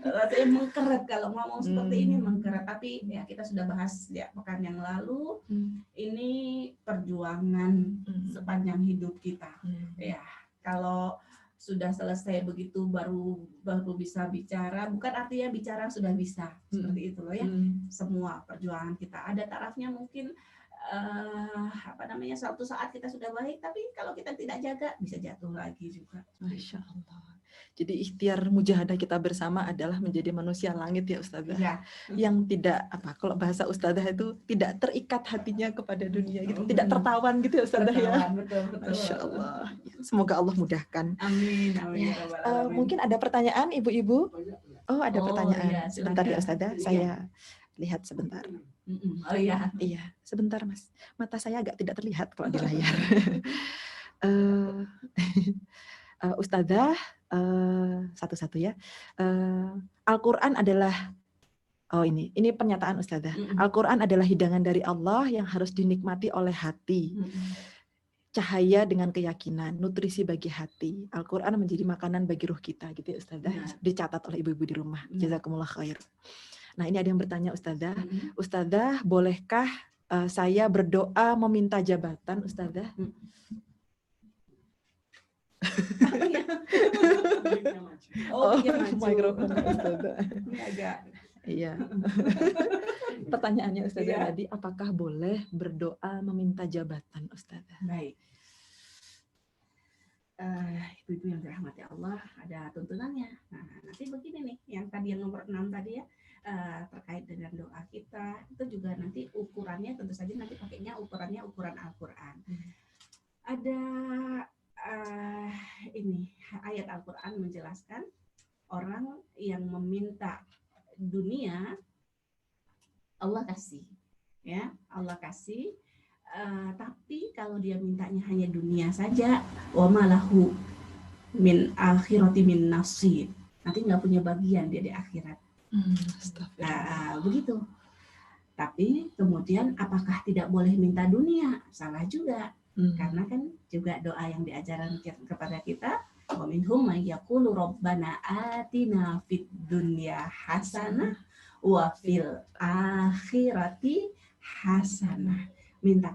rasanya mengkeret kalau ngomong seperti ini mengkeret. Tapi ya kita sudah bahas ya pekan yang lalu, ini perjuangan sepanjang hidup kita. Ya, kalau sudah selesai begitu baru bisa bicara, bukan artinya bicara sudah bisa, seperti itu loh ya. Semua perjuangan kita ada tarafnya, mungkin suatu saat kita sudah baik, tapi kalau kita tidak jaga bisa jatuh lagi juga. Masya Allah. Jadi ikhtiar mujahadah kita bersama adalah menjadi manusia langit ya Ustazah. Ya. Yang tidak kalau bahasa Ustazah itu tidak terikat hatinya kepada dunia gitu, tidak tertawan gitu ya Ustazah ya. Betul. Masya Allah. Semoga Allah mudahkan. Amin. Mungkin ada pertanyaan ibu-ibu? Oh, ada pertanyaan. Iya, sebentar ya Ustazah, saya lihat sebentar. Oh iya. Iya, sebentar Mas. Mata saya agak tidak terlihat kalau di layar. Ustazah, satu-satu ya. Al-Quran adalah, ini pernyataan Ustazah. Al-Quran adalah hidangan dari Allah yang harus dinikmati oleh hati. Cahaya dengan keyakinan, nutrisi bagi hati. Al-Quran menjadi makanan bagi ruh kita, gitu ya Ustazah. Dicatat oleh ibu-ibu di rumah. Jazakumullah khair. Nah, ini ada yang bertanya Ustazah. Ustazah, bolehkah saya berdoa meminta jabatan, Ustazah. Oh, iya maju. Mikrofon Ustazah. Ini agak. Iya. Pertanyaannya Ustazah Iya. tadi, apakah boleh berdoa meminta jabatan, Ustazah? Baik. Ibu-ibu yang dirahmati Allah, ada tuntunannya. Nah, nanti begini nih, yang tadi yang nomor 6 tadi ya, terkait dengan doa kita, itu juga nanti ukurannya tentu saja nanti pakainya ukuran Al-Quran. Ada ini ayat Al-Quran menjelaskan orang yang meminta dunia, Allah kasih, ya Allah kasih. Tapi kalau dia mintanya hanya dunia saja, wa malahu min akhirati min nasib, nanti nggak punya bagian dia di akhirat. Nah, begitu. Tapi kemudian apakah tidak boleh minta dunia? Salah juga. Karena kan juga doa yang diajarkan kepada kita, wa minhum may yaqulu rabbana atina fid dunya hasanah wa fil akhirati hasanah. Minta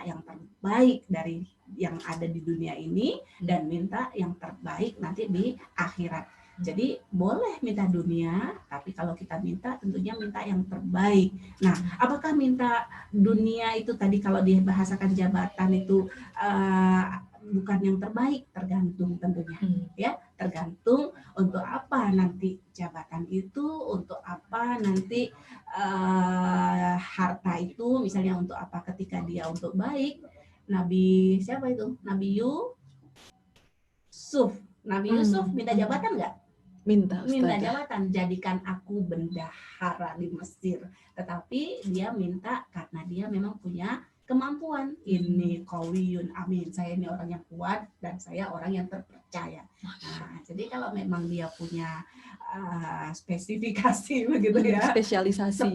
yang terbaik dari yang ada di dunia ini dan minta yang terbaik nanti di akhirat. Jadi boleh minta dunia, tapi kalau kita minta tentunya minta yang terbaik. Nah, apakah minta dunia itu tadi kalau dibahasakan jabatan itu bukan yang terbaik? Tergantung tentunya, ya. Tergantung untuk apa nanti jabatan itu, untuk apa nanti harta itu, misalnya untuk apa ketika dia untuk baik. Nabi siapa itu? Nabi Yusuf. Nabi Yusuf minta jabatan nggak? Minta jabatan, jadikan aku bendahara di Mesir. Tetapi dia minta karena dia memang punya kemampuan. Ini qawiyun amin. Saya ini orang yang kuat dan saya orang yang terpercaya. Nah, jadi kalau memang dia punya spesifikasi begitu ya. Spesialisasi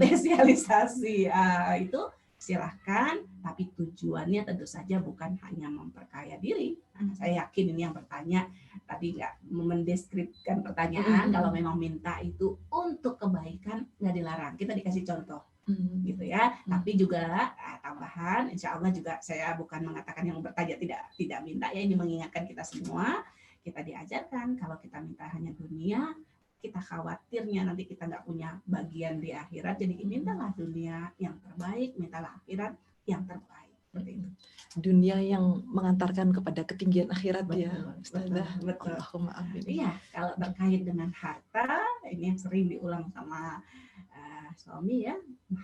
itu silahkan, tapi tujuannya tentu saja bukan hanya memperkaya diri. Nah, saya yakin ini yang bertanya tadi nggak mendeskripsikan pertanyaan. Kalau memang minta itu untuk kebaikan nggak dilarang. Kita dikasih contoh, gitu ya. Tapi juga tambahan, insya Allah juga saya bukan mengatakan yang bertanya tidak minta ya. Ini mengingatkan kita semua. Kita diajarkan kalau kita minta hanya dunia, kita khawatirnya nanti kita nggak punya bagian di akhirat. Jadi mintalah dunia yang terbaik, mintalah akhirat yang terbaik. Seperti itu. Dunia yang mengantarkan kepada ketinggian akhirat. Betul, ya Ustazah. Betul. Allahumma amin. Iya, kalau terkait dengan harta, ini yang sering diulang sama suami ya,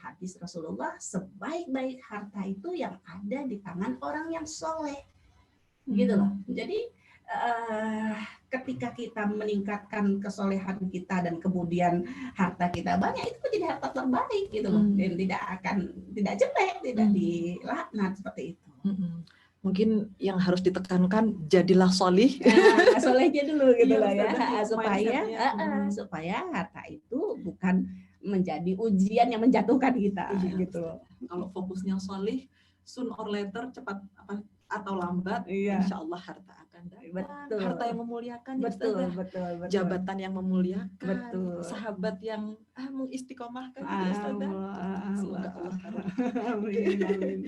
hadis Rasulullah, sebaik-baik harta itu yang ada di tangan orang yang soleh. Gitu loh. Jadi ketika kita meningkatkan kesolehan kita dan kemudian harta kita banyak, itu jadi harta terbaik gitu loh. Dan tidak jelek, tidak dilaknat seperti itu. Mungkin yang harus ditekankan jadilah solih. Solehnya dulu gitu loh ya, supaya harta itu bukan menjadi ujian yang menjatuhkan kita gitu loh. Kalau fokusnya solih, soon or later, cepat atau lambat, insya Allah harta akan datang. Betul. Harta yang memuliakan, betul. Jabatan yang memuliakan, betul. Sahabat yang mengistiqomahkan, semoga Allah. Amin.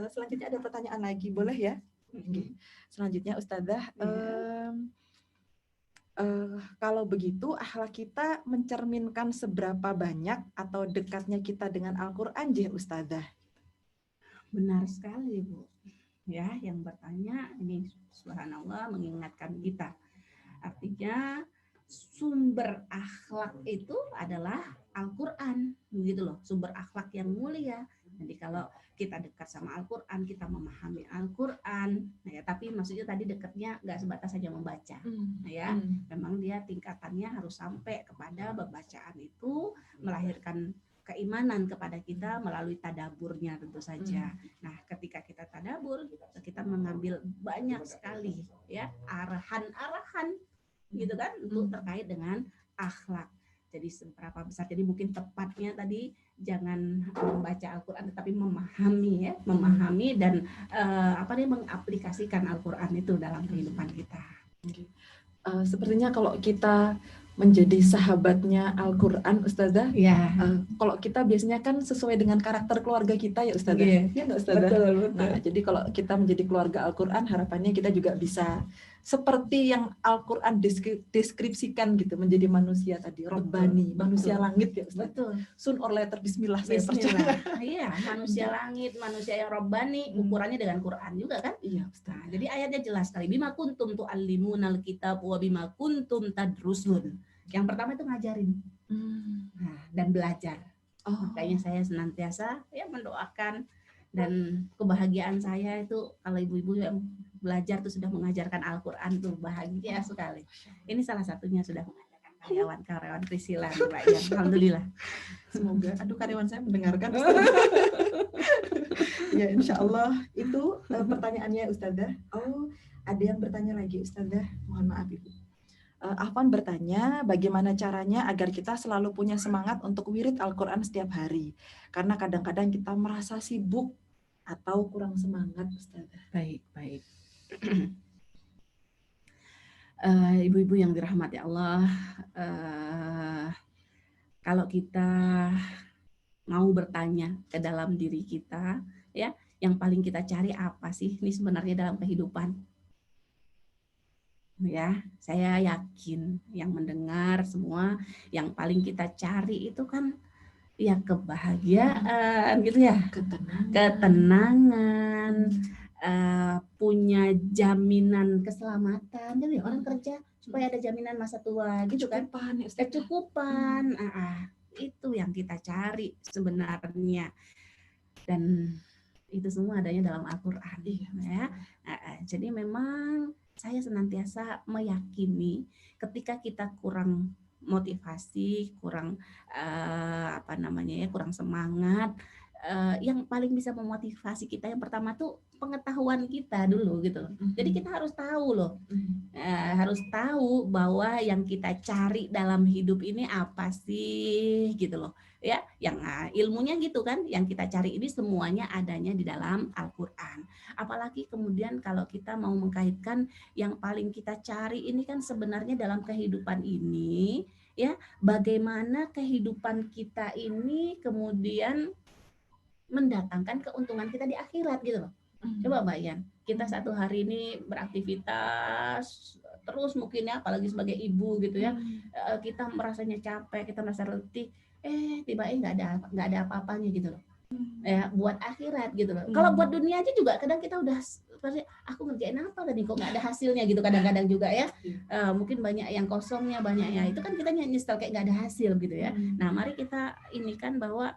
Selanjutnya ada pertanyaan lagi, boleh ya? Selanjutnya Ustazah, kalau begitu akhlak kita mencerminkan seberapa banyak atau dekatnya kita dengan Al-Quran, Ustazah? Benar sekali, Bu. Ya, yang bertanya ini subhanallah mengingatkan kita. Artinya sumber akhlak itu adalah Al-Quran, begitu loh, sumber akhlak yang mulia. Jadi kalau kita dekat sama Al-Quran, kita memahami Al-Quran, nah ya, tapi maksudnya tadi dekatnya nggak sebatas saja membaca, nah ya, memang dia tingkatannya harus sampai kepada pembacaan itu melahirkan keimanan kepada kita melalui tadaburnya tentu saja. Nah, ketika kita tadabur, kita mengambil banyak sekali ya arahan-arahan gitu kan untuk terkait dengan akhlak. Jadi seberapa besar, jadi mungkin tepatnya tadi jangan membaca Al-Quran tetapi memahami dan mengaplikasikan Al-Quran itu dalam kehidupan kita. Sepertinya kalau kita menjadi sahabatnya Al-Quran, Ustazah. Ya. Kalau kita biasanya kan sesuai dengan karakter keluarga kita ya Ustazah. Iya. Ya nggak Ustazah? Betul. Nah, jadi kalau kita menjadi keluarga Al-Quran, harapannya kita juga bisa seperti yang Al-Quran deskripsikan gitu, menjadi manusia tadi, Rabbani, manusia langit ya Ustazah. Betul. Soon or later, bismillah saya percaya. Bismillah. Iya, manusia langit, manusia yang Rabbani, ukurannya dengan Quran juga kan? Iya Ustazah. Nah, jadi ayatnya jelas sekali. Bima kuntum tu'allimunal kitab wa bima kuntum tadrusun. Yang pertama itu ngajarin. Nah, dan belajar. Makanya saya senantiasa ya mendoakan, dan kebahagiaan saya itu kalau ibu-ibu yang belajar tuh sudah mengajarkan Al-Quran tuh bahagia sekali. Ini salah satunya sudah mengajarkan karyawan Priscilla, Mbak Yan. Alhamdulillah. Semoga, aduh karyawan saya mendengarkan. Ya insya Allah itu pertanyaannya Ustazah. Oh, ada yang bertanya lagi Ustazah. Mohon maaf Ibu. Afwan bertanya, bagaimana caranya agar kita selalu punya semangat untuk wirid Al-Quran setiap hari? Karena kadang-kadang kita merasa sibuk atau kurang semangat, Ustazah. Baik. Ibu-ibu yang dirahmati Allah, kalau kita mau bertanya ke dalam diri kita, ya, yang paling kita cari apa sih ini sebenarnya dalam kehidupan? Ya, saya yakin yang mendengar semua yang paling kita cari itu kan ya kebahagiaan gitu ya, ketenangan, punya jaminan keselamatan gitu ya, orang kerja supaya ada jaminan masa tua gitu kan, kecukupan, itu yang kita cari sebenarnya, dan itu semua adanya dalam Al-Quran ya. Jadi memang saya senantiasa meyakini ketika kita kurang motivasi, kurang kurang semangat, yang paling bisa memotivasi kita yang pertama tuh pengetahuan kita dulu gitu loh. Jadi kita harus tahu loh, harus tahu bahwa yang kita cari dalam hidup ini apa sih gitu loh. Ya, yang ilmunya gitu kan, yang kita cari ini semuanya adanya di dalam Al-Quran. Apalagi kemudian kalau kita mau mengkaitkan yang paling kita cari ini kan sebenarnya dalam kehidupan ini, ya, bagaimana kehidupan kita ini kemudian mendatangkan keuntungan kita di akhirat gitu loh. Coba Mbak Yan, kita satu hari ini beraktivitas terus mungkin ya, apalagi sebagai ibu gitu ya, kita merasanya capek, kita merasa letih, tiba-tiba nggak ada apa-apanya gitu loh. Ya, buat akhirat gitu loh. Kalau buat dunia aja juga kadang kita udah aku ngerjain apa tadi kok nggak ada hasilnya gitu kadang-kadang juga ya. Mungkin banyak yang kosongnya, banyak ya. Itu kan kita nyesel kayak nggak ada hasil gitu ya. Nah, mari kita ini kan bahwa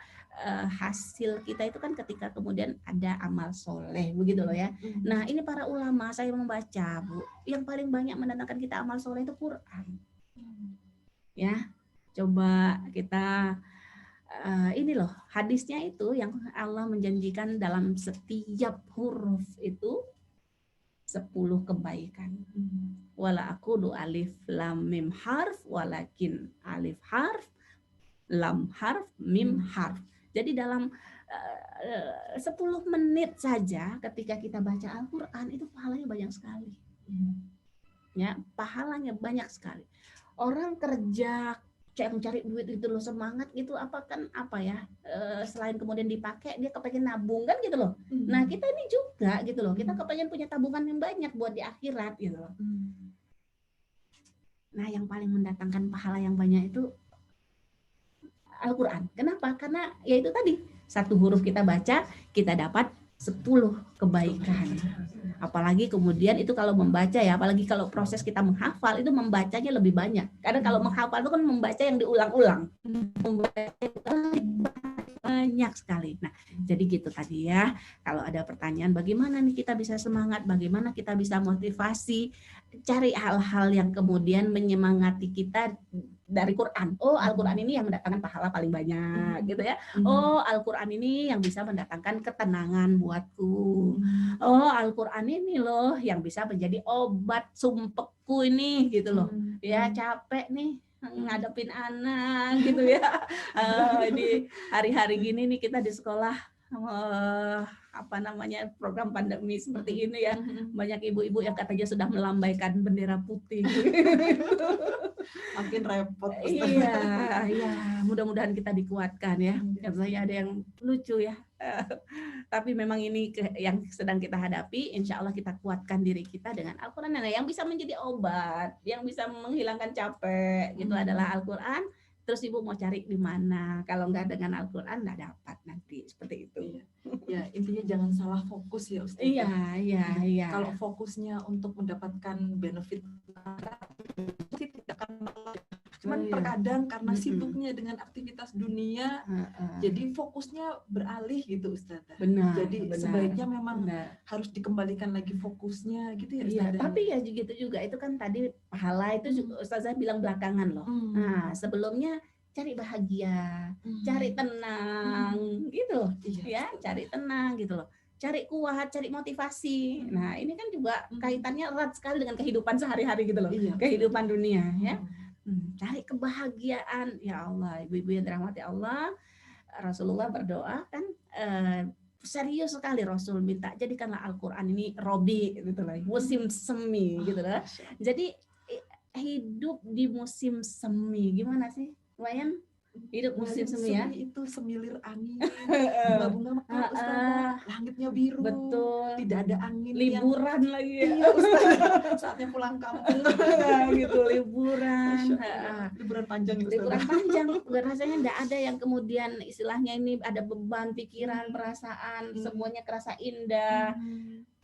hasil kita itu kan ketika kemudian ada amal soleh begitu loh ya. Nah, ini para ulama saya membaca Bu, yang paling banyak mendatangkan kita amal soleh itu Quran. Ya, coba kita ini loh hadisnya itu yang Allah menjanjikan dalam setiap huruf itu 10 kebaikan. Wala aqulu alif lam mim harf walakin alif harf lam harf mim harf. Jadi dalam 10 menit saja ketika kita baca Al-Quran itu pahalanya banyak sekali. Ya, pahalanya banyak sekali. Orang kerja cari duit itu loh, semangat gitu apa ya, selain kemudian dipakai dia kepengen nabung kan gitu loh. Nah kita ini juga gitu loh, kita kepengen punya tabungan yang banyak buat di akhirat gitu loh. Nah yang paling mendatangkan pahala yang banyak itu Al-Quran. Kenapa? Karena ya itu tadi, satu huruf kita baca kita dapat 10 kebaikan. Apalagi kemudian itu kalau membaca ya, apalagi kalau proses kita menghafal itu membacanya lebih banyak. Karena kalau menghafal itu kan membaca yang diulang-ulang. Membaca banyak sekali. Nah, jadi gitu tadi ya. Kalau ada pertanyaan bagaimana nih kita bisa semangat, bagaimana kita bisa motivasi, cari hal-hal yang kemudian menyemangati kita dari Quran. Oh, Al-Quran ini yang mendatangkan pahala paling banyak gitu ya. Oh, Al-Quran ini yang bisa mendatangkan ketenangan buatku. Oh, Al-Quran ini loh yang bisa menjadi obat sumpekku ini gitu loh. Ya, capek nih ngadepin anak gitu ya. Di hari-hari gini nih kita di sekolah apa namanya program pandemi seperti ini ya, banyak ibu-ibu yang katanya sudah melambaikan bendera putih. Makin repot. Iya, mudah-mudahan kita dikuatkan ya. Katanya ada yang lucu ya. Tapi memang ini yang sedang kita hadapi. Insya Allah kita kuatkan diri kita dengan Al-Quran. Nah, yang bisa menjadi obat, yang bisa menghilangkan capek, gitu adalah Al-Quran. Terus ibu mau cari di mana? Kalau nggak dengan Al-Quran nggak dapat nanti seperti itu. Ya intinya jangan salah fokus ya Ustaz. Iya. Kalau fokusnya untuk mendapatkan benefit, tidak akan. Cuman terkadang karena sibuknya dengan aktivitas dunia, jadi fokusnya beralih gitu Ustaz. Benar. Jadi sebaiknya memang harus dikembalikan lagi fokusnya gitu ya Ustaz. Iya, tapi ya gitu juga itu kan tadi pahala itu juga Ustazah bilang belakangan loh. Nah, sebelumnya cari bahagia, cari tenang gitu ya, cari tenang gitu loh. Cari kuat, cari motivasi. Nah, ini kan juga kaitannya erat sekali dengan kehidupan sehari-hari gitu loh. Kehidupan dunia ya. Cari kebahagiaan. Ya Allah, ibu-ibu yang dirahmati Allah, Rasulullah berdoa kan serius sekali Rasul minta jadikanlah Al-Quran ini robi gitu loh, musim semi gitu loh. Jadi hidup di musim semi gimana sih, Wayan? Hidup musim semi ya. Itu semilir angin, bunga-bunga mekar Ustazah, langitnya biru, betul, tidak ada angin, liburan yang... lagi ya. Iya Ustazah, saatnya pulang kampung gitu, liburan panjang ya, liburan panjang, rasanya enggak ada yang kemudian istilahnya ini ada beban pikiran, perasaan, semuanya kerasa indah.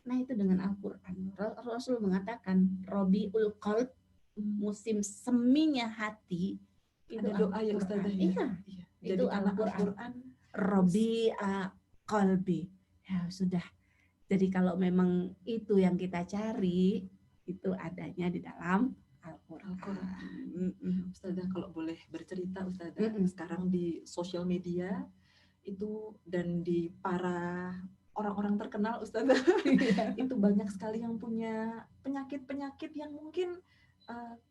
Nah itu dengan Al-Quran. Rasul mengatakan Robiul Qalb, musim seminya hati. Itu ada doa ya Ustazah. Iya. Itu Al-Quran. Robi'a qalbi. Ya sudah. Jadi kalau memang itu yang kita cari, itu adanya di dalam Al-Quran. Ustazah kalau boleh bercerita Ustazah, sekarang di sosial media itu dan di para orang-orang terkenal Ustazah, itu banyak sekali yang punya penyakit-penyakit yang mungkin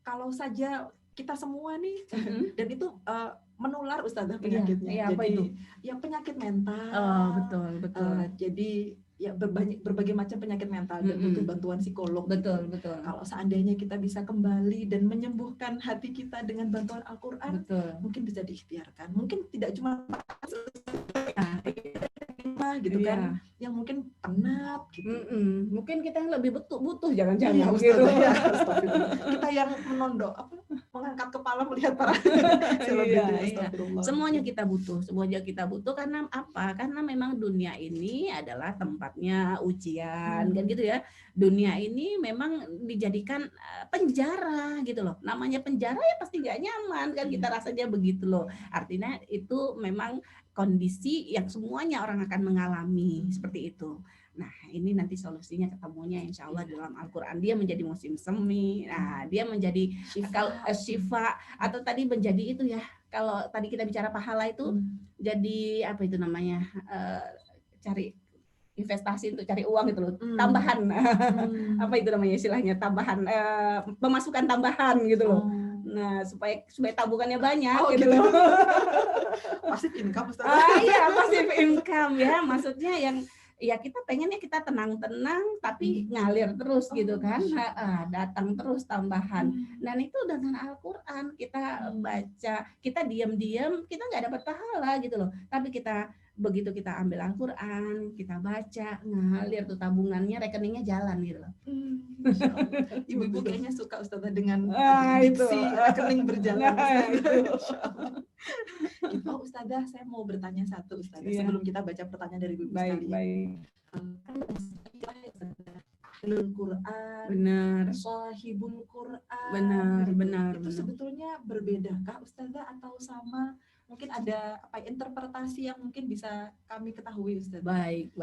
kalau saja kita semua nih dan itu menular Ustazah penyakitnya. Iya, jadi apa itu? Ya penyakit mental. Betul. Jadi ya berbagai macam penyakit mental dan butuh bantuan psikolog. Betul. Kalau seandainya kita bisa kembali dan menyembuhkan hati kita dengan bantuan Al-Quran, mungkin bisa diikhtiarkan. Mungkin tidak cuma gitu kan, yang mungkin penat gitu. Mungkin kita yang lebih butuh jangan-jangan gitu. Kita yang menondok mengangkat kepala melihat para semuanya kita butuh karena apa? Karena memang dunia ini adalah tempatnya ujian kan gitu ya. Dunia ini memang dijadikan penjara gitu loh. Namanya penjara ya pasti gak nyaman kan, kita rasanya begitu loh. Artinya itu memang kondisi yang semuanya orang akan mengalami seperti itu. Nah, ini nanti solusinya ketemunya insya Allah dalam Al-Quran. Dia menjadi musim semi. Nah, dia menjadi syifa atau tadi menjadi itu ya. Kalau tadi kita bicara pahala itu jadi apa itu namanya? Cari investasi untuk cari uang gitu loh. Tambahan. Apa itu namanya istilahnya? Tambahan pemasukan tambahan gitu loh. Nah, supaya tabungannya banyak gitu loh. Passive income Ustaz. Iya, passive income ya. Maksudnya yang ya kita pengennya kita tenang-tenang tapi ngalir terus gitu kan. Datang terus tambahan. Dan itu dengan Al-Quran kita baca, kita diam-diam, kita nggak dapat pahala gitu loh. Tapi begitu kita ambil Al-Quran, kita baca, ngalir tuh tabungannya, rekeningnya jalan gitu loh. Ibu-ibu kayaknya suka Ustazah dengan diksi rekening berjalan. Ustazah, saya mau bertanya satu Ustazah sebelum kita baca pertanyaan dari ibu sekalian. Ahlul Quran, benar. Shahibul Quran, benar. Itu sebetulnya berbedakah Ustazah atau sama? Mungkin ada interpretasi yang mungkin bisa kami ketahui Ustazah. Baik.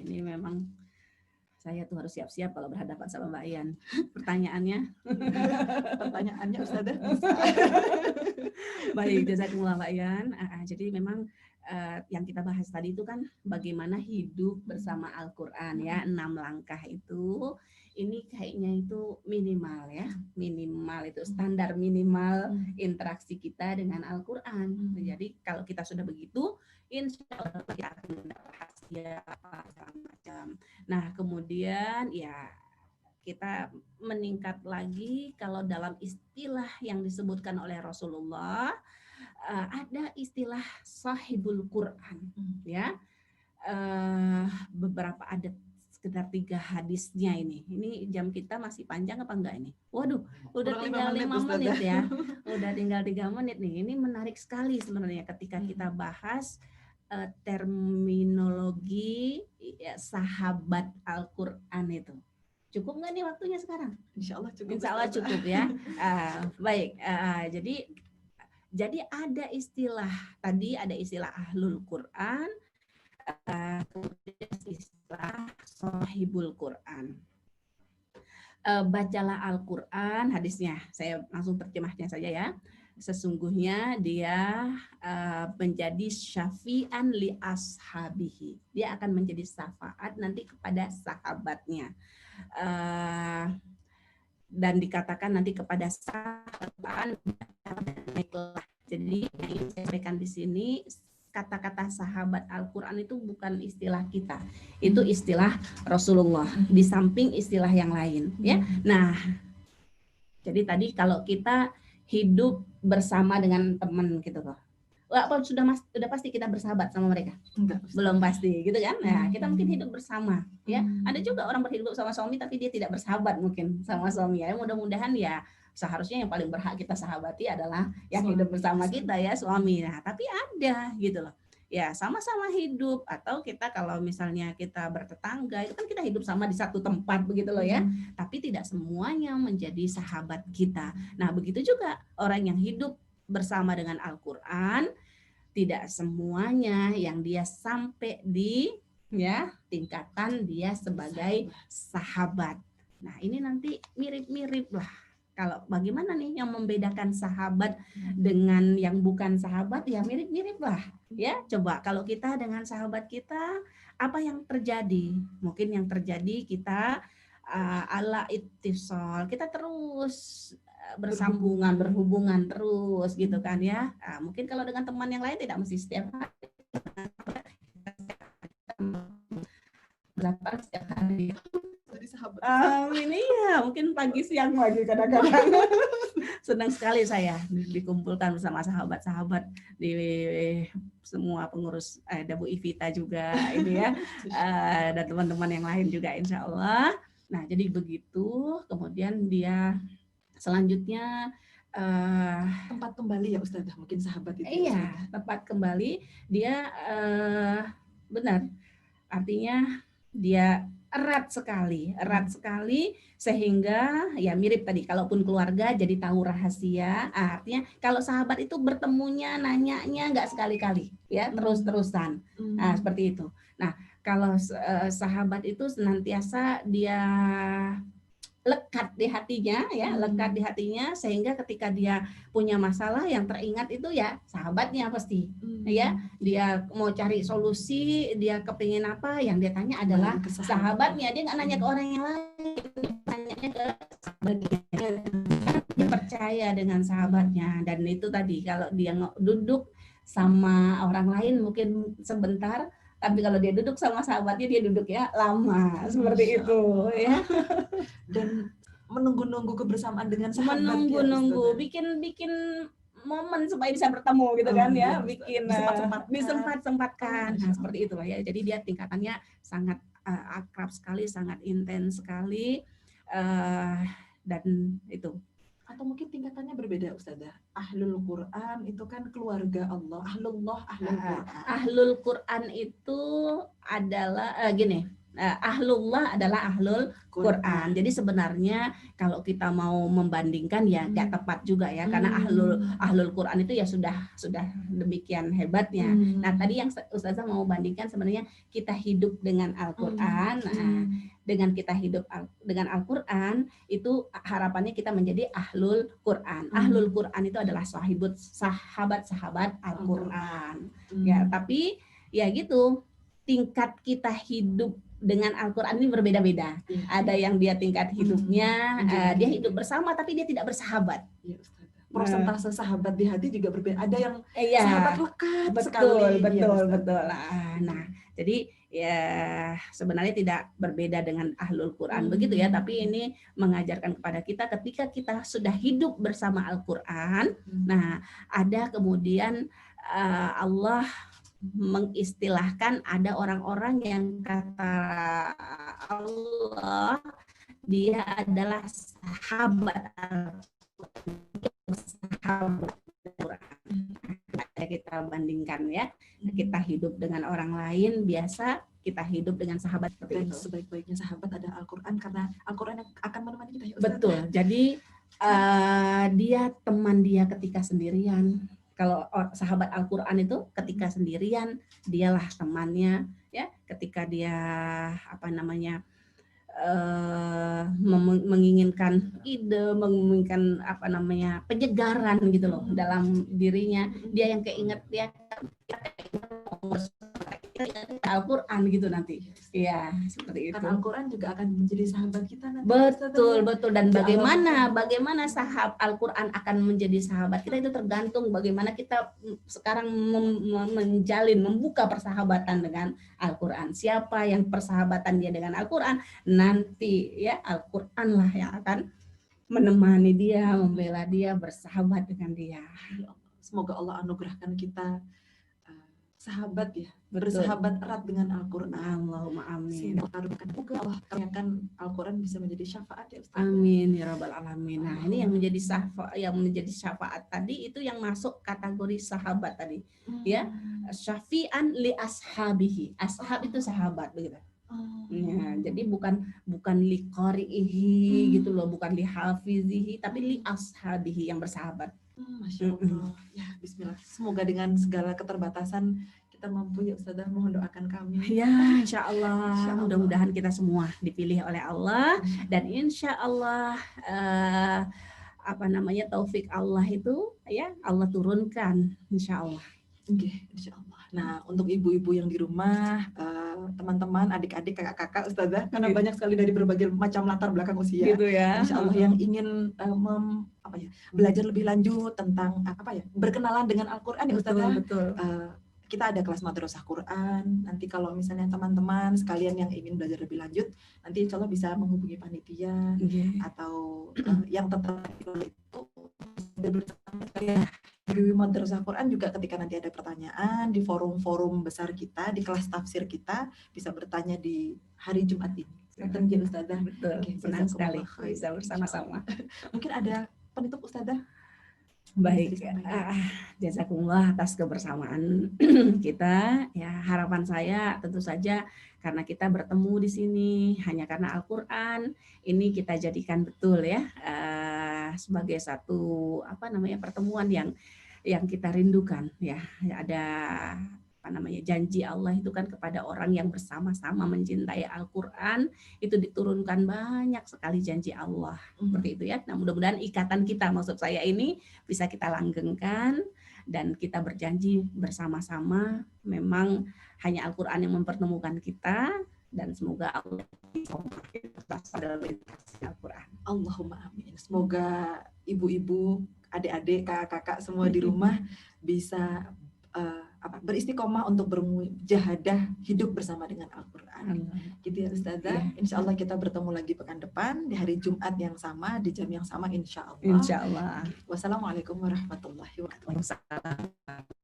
Ini memang saya tuh harus siap-siap kalau berhadapan sama Mbak Ian. Pertanyaannya Ustazah. Baik, jazakumullah Mbak Ian. Jadi memang yang kita bahas tadi itu kan bagaimana hidup bersama Al-Quran ya, 6 langkah itu, ini kayaknya itu minimal ya, minimal itu standar minimal interaksi kita dengan Al-Quran. Jadi kalau kita sudah begitu, insya Allah kita akan mendapat hasil apa segala macam. Nah kemudian ya kita meningkat lagi kalau dalam istilah yang disebutkan oleh Rasulullah, ada istilah sahibul Quran ya. Beberapa ada sekitar 3 hadisnya ini. Ini jam kita masih panjang apa enggak ini? Waduh, udah tinggal 5 menit ya. Udah tinggal 3 menit nih. Ini menarik sekali sebenarnya ketika kita bahas terminologi ya, sahabat Al-Quran itu. Cukup nggak nih waktunya sekarang? Insya Allah cukup. Insya Allah cukup ya. Baik, jadi ada istilah tadi, ada istilah ahlul Quran, kemudian istilah sahibul Quran. Bacalah Al-Quran, hadisnya saya langsung terjemahnya saja ya. Sesungguhnya dia menjadi syafi'an li ashabihi. Dia akan menjadi syafaat nanti kepada sahabatnya. Dan dikatakan nanti kepada sahabat. Jadi yang saya sampaikan di sini, kata-kata sahabat Al-Quran itu bukan istilah kita, itu istilah Rasulullah di samping istilah yang lain ya. Nah jadi tadi kalau kita hidup bersama dengan teman gitu loh, apa sudah pasti kita bersahabat sama mereka? Enggak, belum pasti gitu kan. Nah kita mungkin hidup bersama ya. Ada juga orang berhidup sama suami tapi dia tidak bersahabat mungkin sama suami ya. Mudah-mudahan ya seharusnya yang paling berhak kita sahabati adalah yang hidup bersama kita ya, suami. Nah tapi ada gitu loh ya, sama-sama hidup. Atau kita kalau misalnya kita bertetangga itu kan kita hidup sama di satu tempat begitu loh ya, tapi tidak semuanya menjadi sahabat kita. Nah begitu juga orang yang hidup bersama dengan Al-Quran, tidak semuanya yang dia sampai di ya tingkatan dia sebagai sahabat. Nah ini nanti mirip-mirip lah. Kalau bagaimana nih yang membedakan sahabat dengan yang bukan sahabat, ya mirip-mirip lah ya. Coba kalau kita dengan sahabat kita, apa yang terjadi? Mungkin yang terjadi kita ala ittisal, kita terus berhubungan terus gitu kan ya. Mungkin kalau dengan teman yang lain tidak mesti setiap hari, setiap hari. Ini ya mungkin pagi siang lagi kadang-kadang. Senang sekali saya dikumpulkan bersama sahabat-sahabat di semua pengurus, ada Bu Ivita juga ini ya, dan teman-teman yang lain juga insya Allah. Nah jadi begitu, kemudian dia selanjutnya tempat kembali ya Ustazah, mungkin sahabat itu. Iya, tempat kembali dia benar. Artinya dia erat sekali sehingga ya mirip tadi, kalaupun keluarga jadi tahu rahasia. Artinya kalau sahabat itu bertemunya, nanyanya nggak sekali-kali ya, terus-terusan. Nah, seperti itu. Nah, kalau sahabat itu senantiasa dia lekat di hatinya ya, lekat di hatinya, sehingga ketika dia punya masalah yang teringat itu ya sahabatnya pasti ya. Dia mau cari solusi, dia kepingin apa, yang dia tanya adalah sahabatnya. Dia nggak nanya ke orang yang lain, dia tanyanya ke sahabatnya. Dia percaya dengan sahabatnya. Dan itu tadi, kalau dia duduk sama orang lain mungkin sebentar, tapi kalau dia duduk sama sahabatnya dia duduk ya lama, seperti itu ya. Dan menunggu-nunggu kebersamaan dengan sahabat. Menunggu-nunggu, bikin momen supaya bisa bertemu gitu kan ya, bikin disempat-sempatkan. Nah, seperti itulah ya. Jadi dia tingkatannya sangat akrab sekali, sangat intens sekali, dan itu. Atau mungkin tingkatannya berbeda Ustazah. Ahlul Quran itu kan keluarga Allah. Ahlul Quran. Ahlul Quran itu adalah gini. Ahlullah adalah ahlul Quran. Jadi sebenarnya kalau kita mau membandingkan ya nggak tepat juga ya, karena ahlul Quran itu ya sudah demikian hebatnya. Nah, tadi yang Ustazah mau bandingkan sebenarnya kita hidup dengan Al-Quran. Dengan kita hidup dengan Al-Quran itu harapannya kita menjadi ahlul Quran. Ahlul Quran itu adalah sahabat-sahabat Al-Quran. Ya, tapi ya gitu, tingkat kita hidup dengan Al-Quran ini berbeda-beda. Ada yang dia tingkat hidupnya, dia hidup bersama tapi dia tidak bersahabat. Persentase sahabat di hati juga berbeda. Ada yang sahabat lekat sekali. Betul. Nah, jadi ya sebenarnya tidak berbeda dengan ahlul Quran begitu ya, tapi ini mengajarkan kepada kita ketika kita sudah hidup bersama Al-Quran, nah ada kemudian Allah mengistilahkan ada orang-orang yang kata Allah dia adalah sahabat kita bandingkan ya, kita hidup dengan orang lain biasa, kita hidup dengan sahabat seperti itu. Sebaik-baiknya sahabat ada Al-Quran, karena Al-Quran akan menemani kita ya Ustaz. Betul, jadi dia teman dia ketika sendirian. Kalau sahabat Al-Quran itu ketika sendirian, dialah temannya ya, ketika dia menginginkan ide, menginginkan penyegaran gitu loh dalam dirinya, dia yang keinget Al-Quran gitu nanti. Ya, seperti itu. Karena Al-Quran juga akan menjadi sahabat kita nanti. Betul. Dan bagaimana sahabat Al-Quran akan menjadi sahabat kita itu tergantung bagaimana kita sekarang membuka persahabatan dengan Al-Quran. Siapa yang persahabatan dia dengan Al-Quran, nanti ya Al-Quran lah yang akan menemani dia, membela dia, bersahabat dengan dia. Semoga Allah anugerahkan kita sahabat ya, bersahabat erat dengan Al-Quran. Allahumma amin. Semoga Allah karyakan Al-Quran bisa menjadi syafaat ya Ustaz. Amin ya rabbal alamin. Nah, ini yang menjadi syafaat tadi itu yang masuk kategori sahabat tadi. Ya, syafi'an li ashabihi. Ashab itu sahabat begitu. Ya, jadi bukan li qari'ihi gitu loh, bukan li hafizihi, tapi li ashabihi yang bersahabat. Masya Allah. Ya, bismillah. Semoga dengan segala keterbatasan kita mampu ya Ustazah, mohon doakan kami. Ya, insya Allah. Mudah-mudahan kita semua dipilih oleh Allah dan insya Allah taufik Allah itu ya Allah turunkan insya Allah. Insya Allah. Nah, untuk ibu-ibu yang di rumah, teman-teman, adik-adik, kakak-kakak, Ustazah, karena banyak sekali dari berbagai macam latar belakang usia, gitu ya. Insya Allah yang ingin belajar lebih lanjut tentang berkenalan dengan Al-Quran ya Ustazah. Betul. Kita ada kelas madrasah Quran. Nanti kalau misalnya teman-teman sekalian yang ingin belajar lebih lanjut, nanti insya Allah bisa menghubungi panitia atau yang tertarik itu bersama sekalian. Di Madrasah Quran juga ketika nanti ada pertanyaan di forum-forum besar kita, di kelas tafsir kita, bisa bertanya di hari Jumat ini. Betul, Ustazah. Betul, senang sekali bisa bersama-sama. Mungkin ada penutup Ustazah? Baik, jazakumullah atas kebersamaan kita. Ya, harapan saya tentu saja karena kita bertemu di sini hanya karena Al-Quran, ini kita jadikan betul ya sebagai satu pertemuan yang kita rindukan ya. Ada janji Allah itu kan kepada orang yang bersama-sama mencintai Al-Quran, itu diturunkan banyak sekali janji Allah seperti itu ya. Nah, mudah-mudahan ikatan kita, maksud saya ini bisa kita langgengkan dan kita berjanji bersama-sama memang hanya Al-Quran yang mempertemukan kita, dan semoga Allah Al-Quran. Allahumma amin. Semoga ibu-ibu, adik-adik, kakak-kakak semua di rumah bisa beristiqomah untuk bermujahadah hidup bersama dengan Al-Quran. Gitu ya Ustazah. Insya Allah kita bertemu lagi pekan depan di hari Jumat yang sama, di jam yang sama insya Allah. Insya Allah. Wassalamualaikum warahmatullahi wabarakatuh.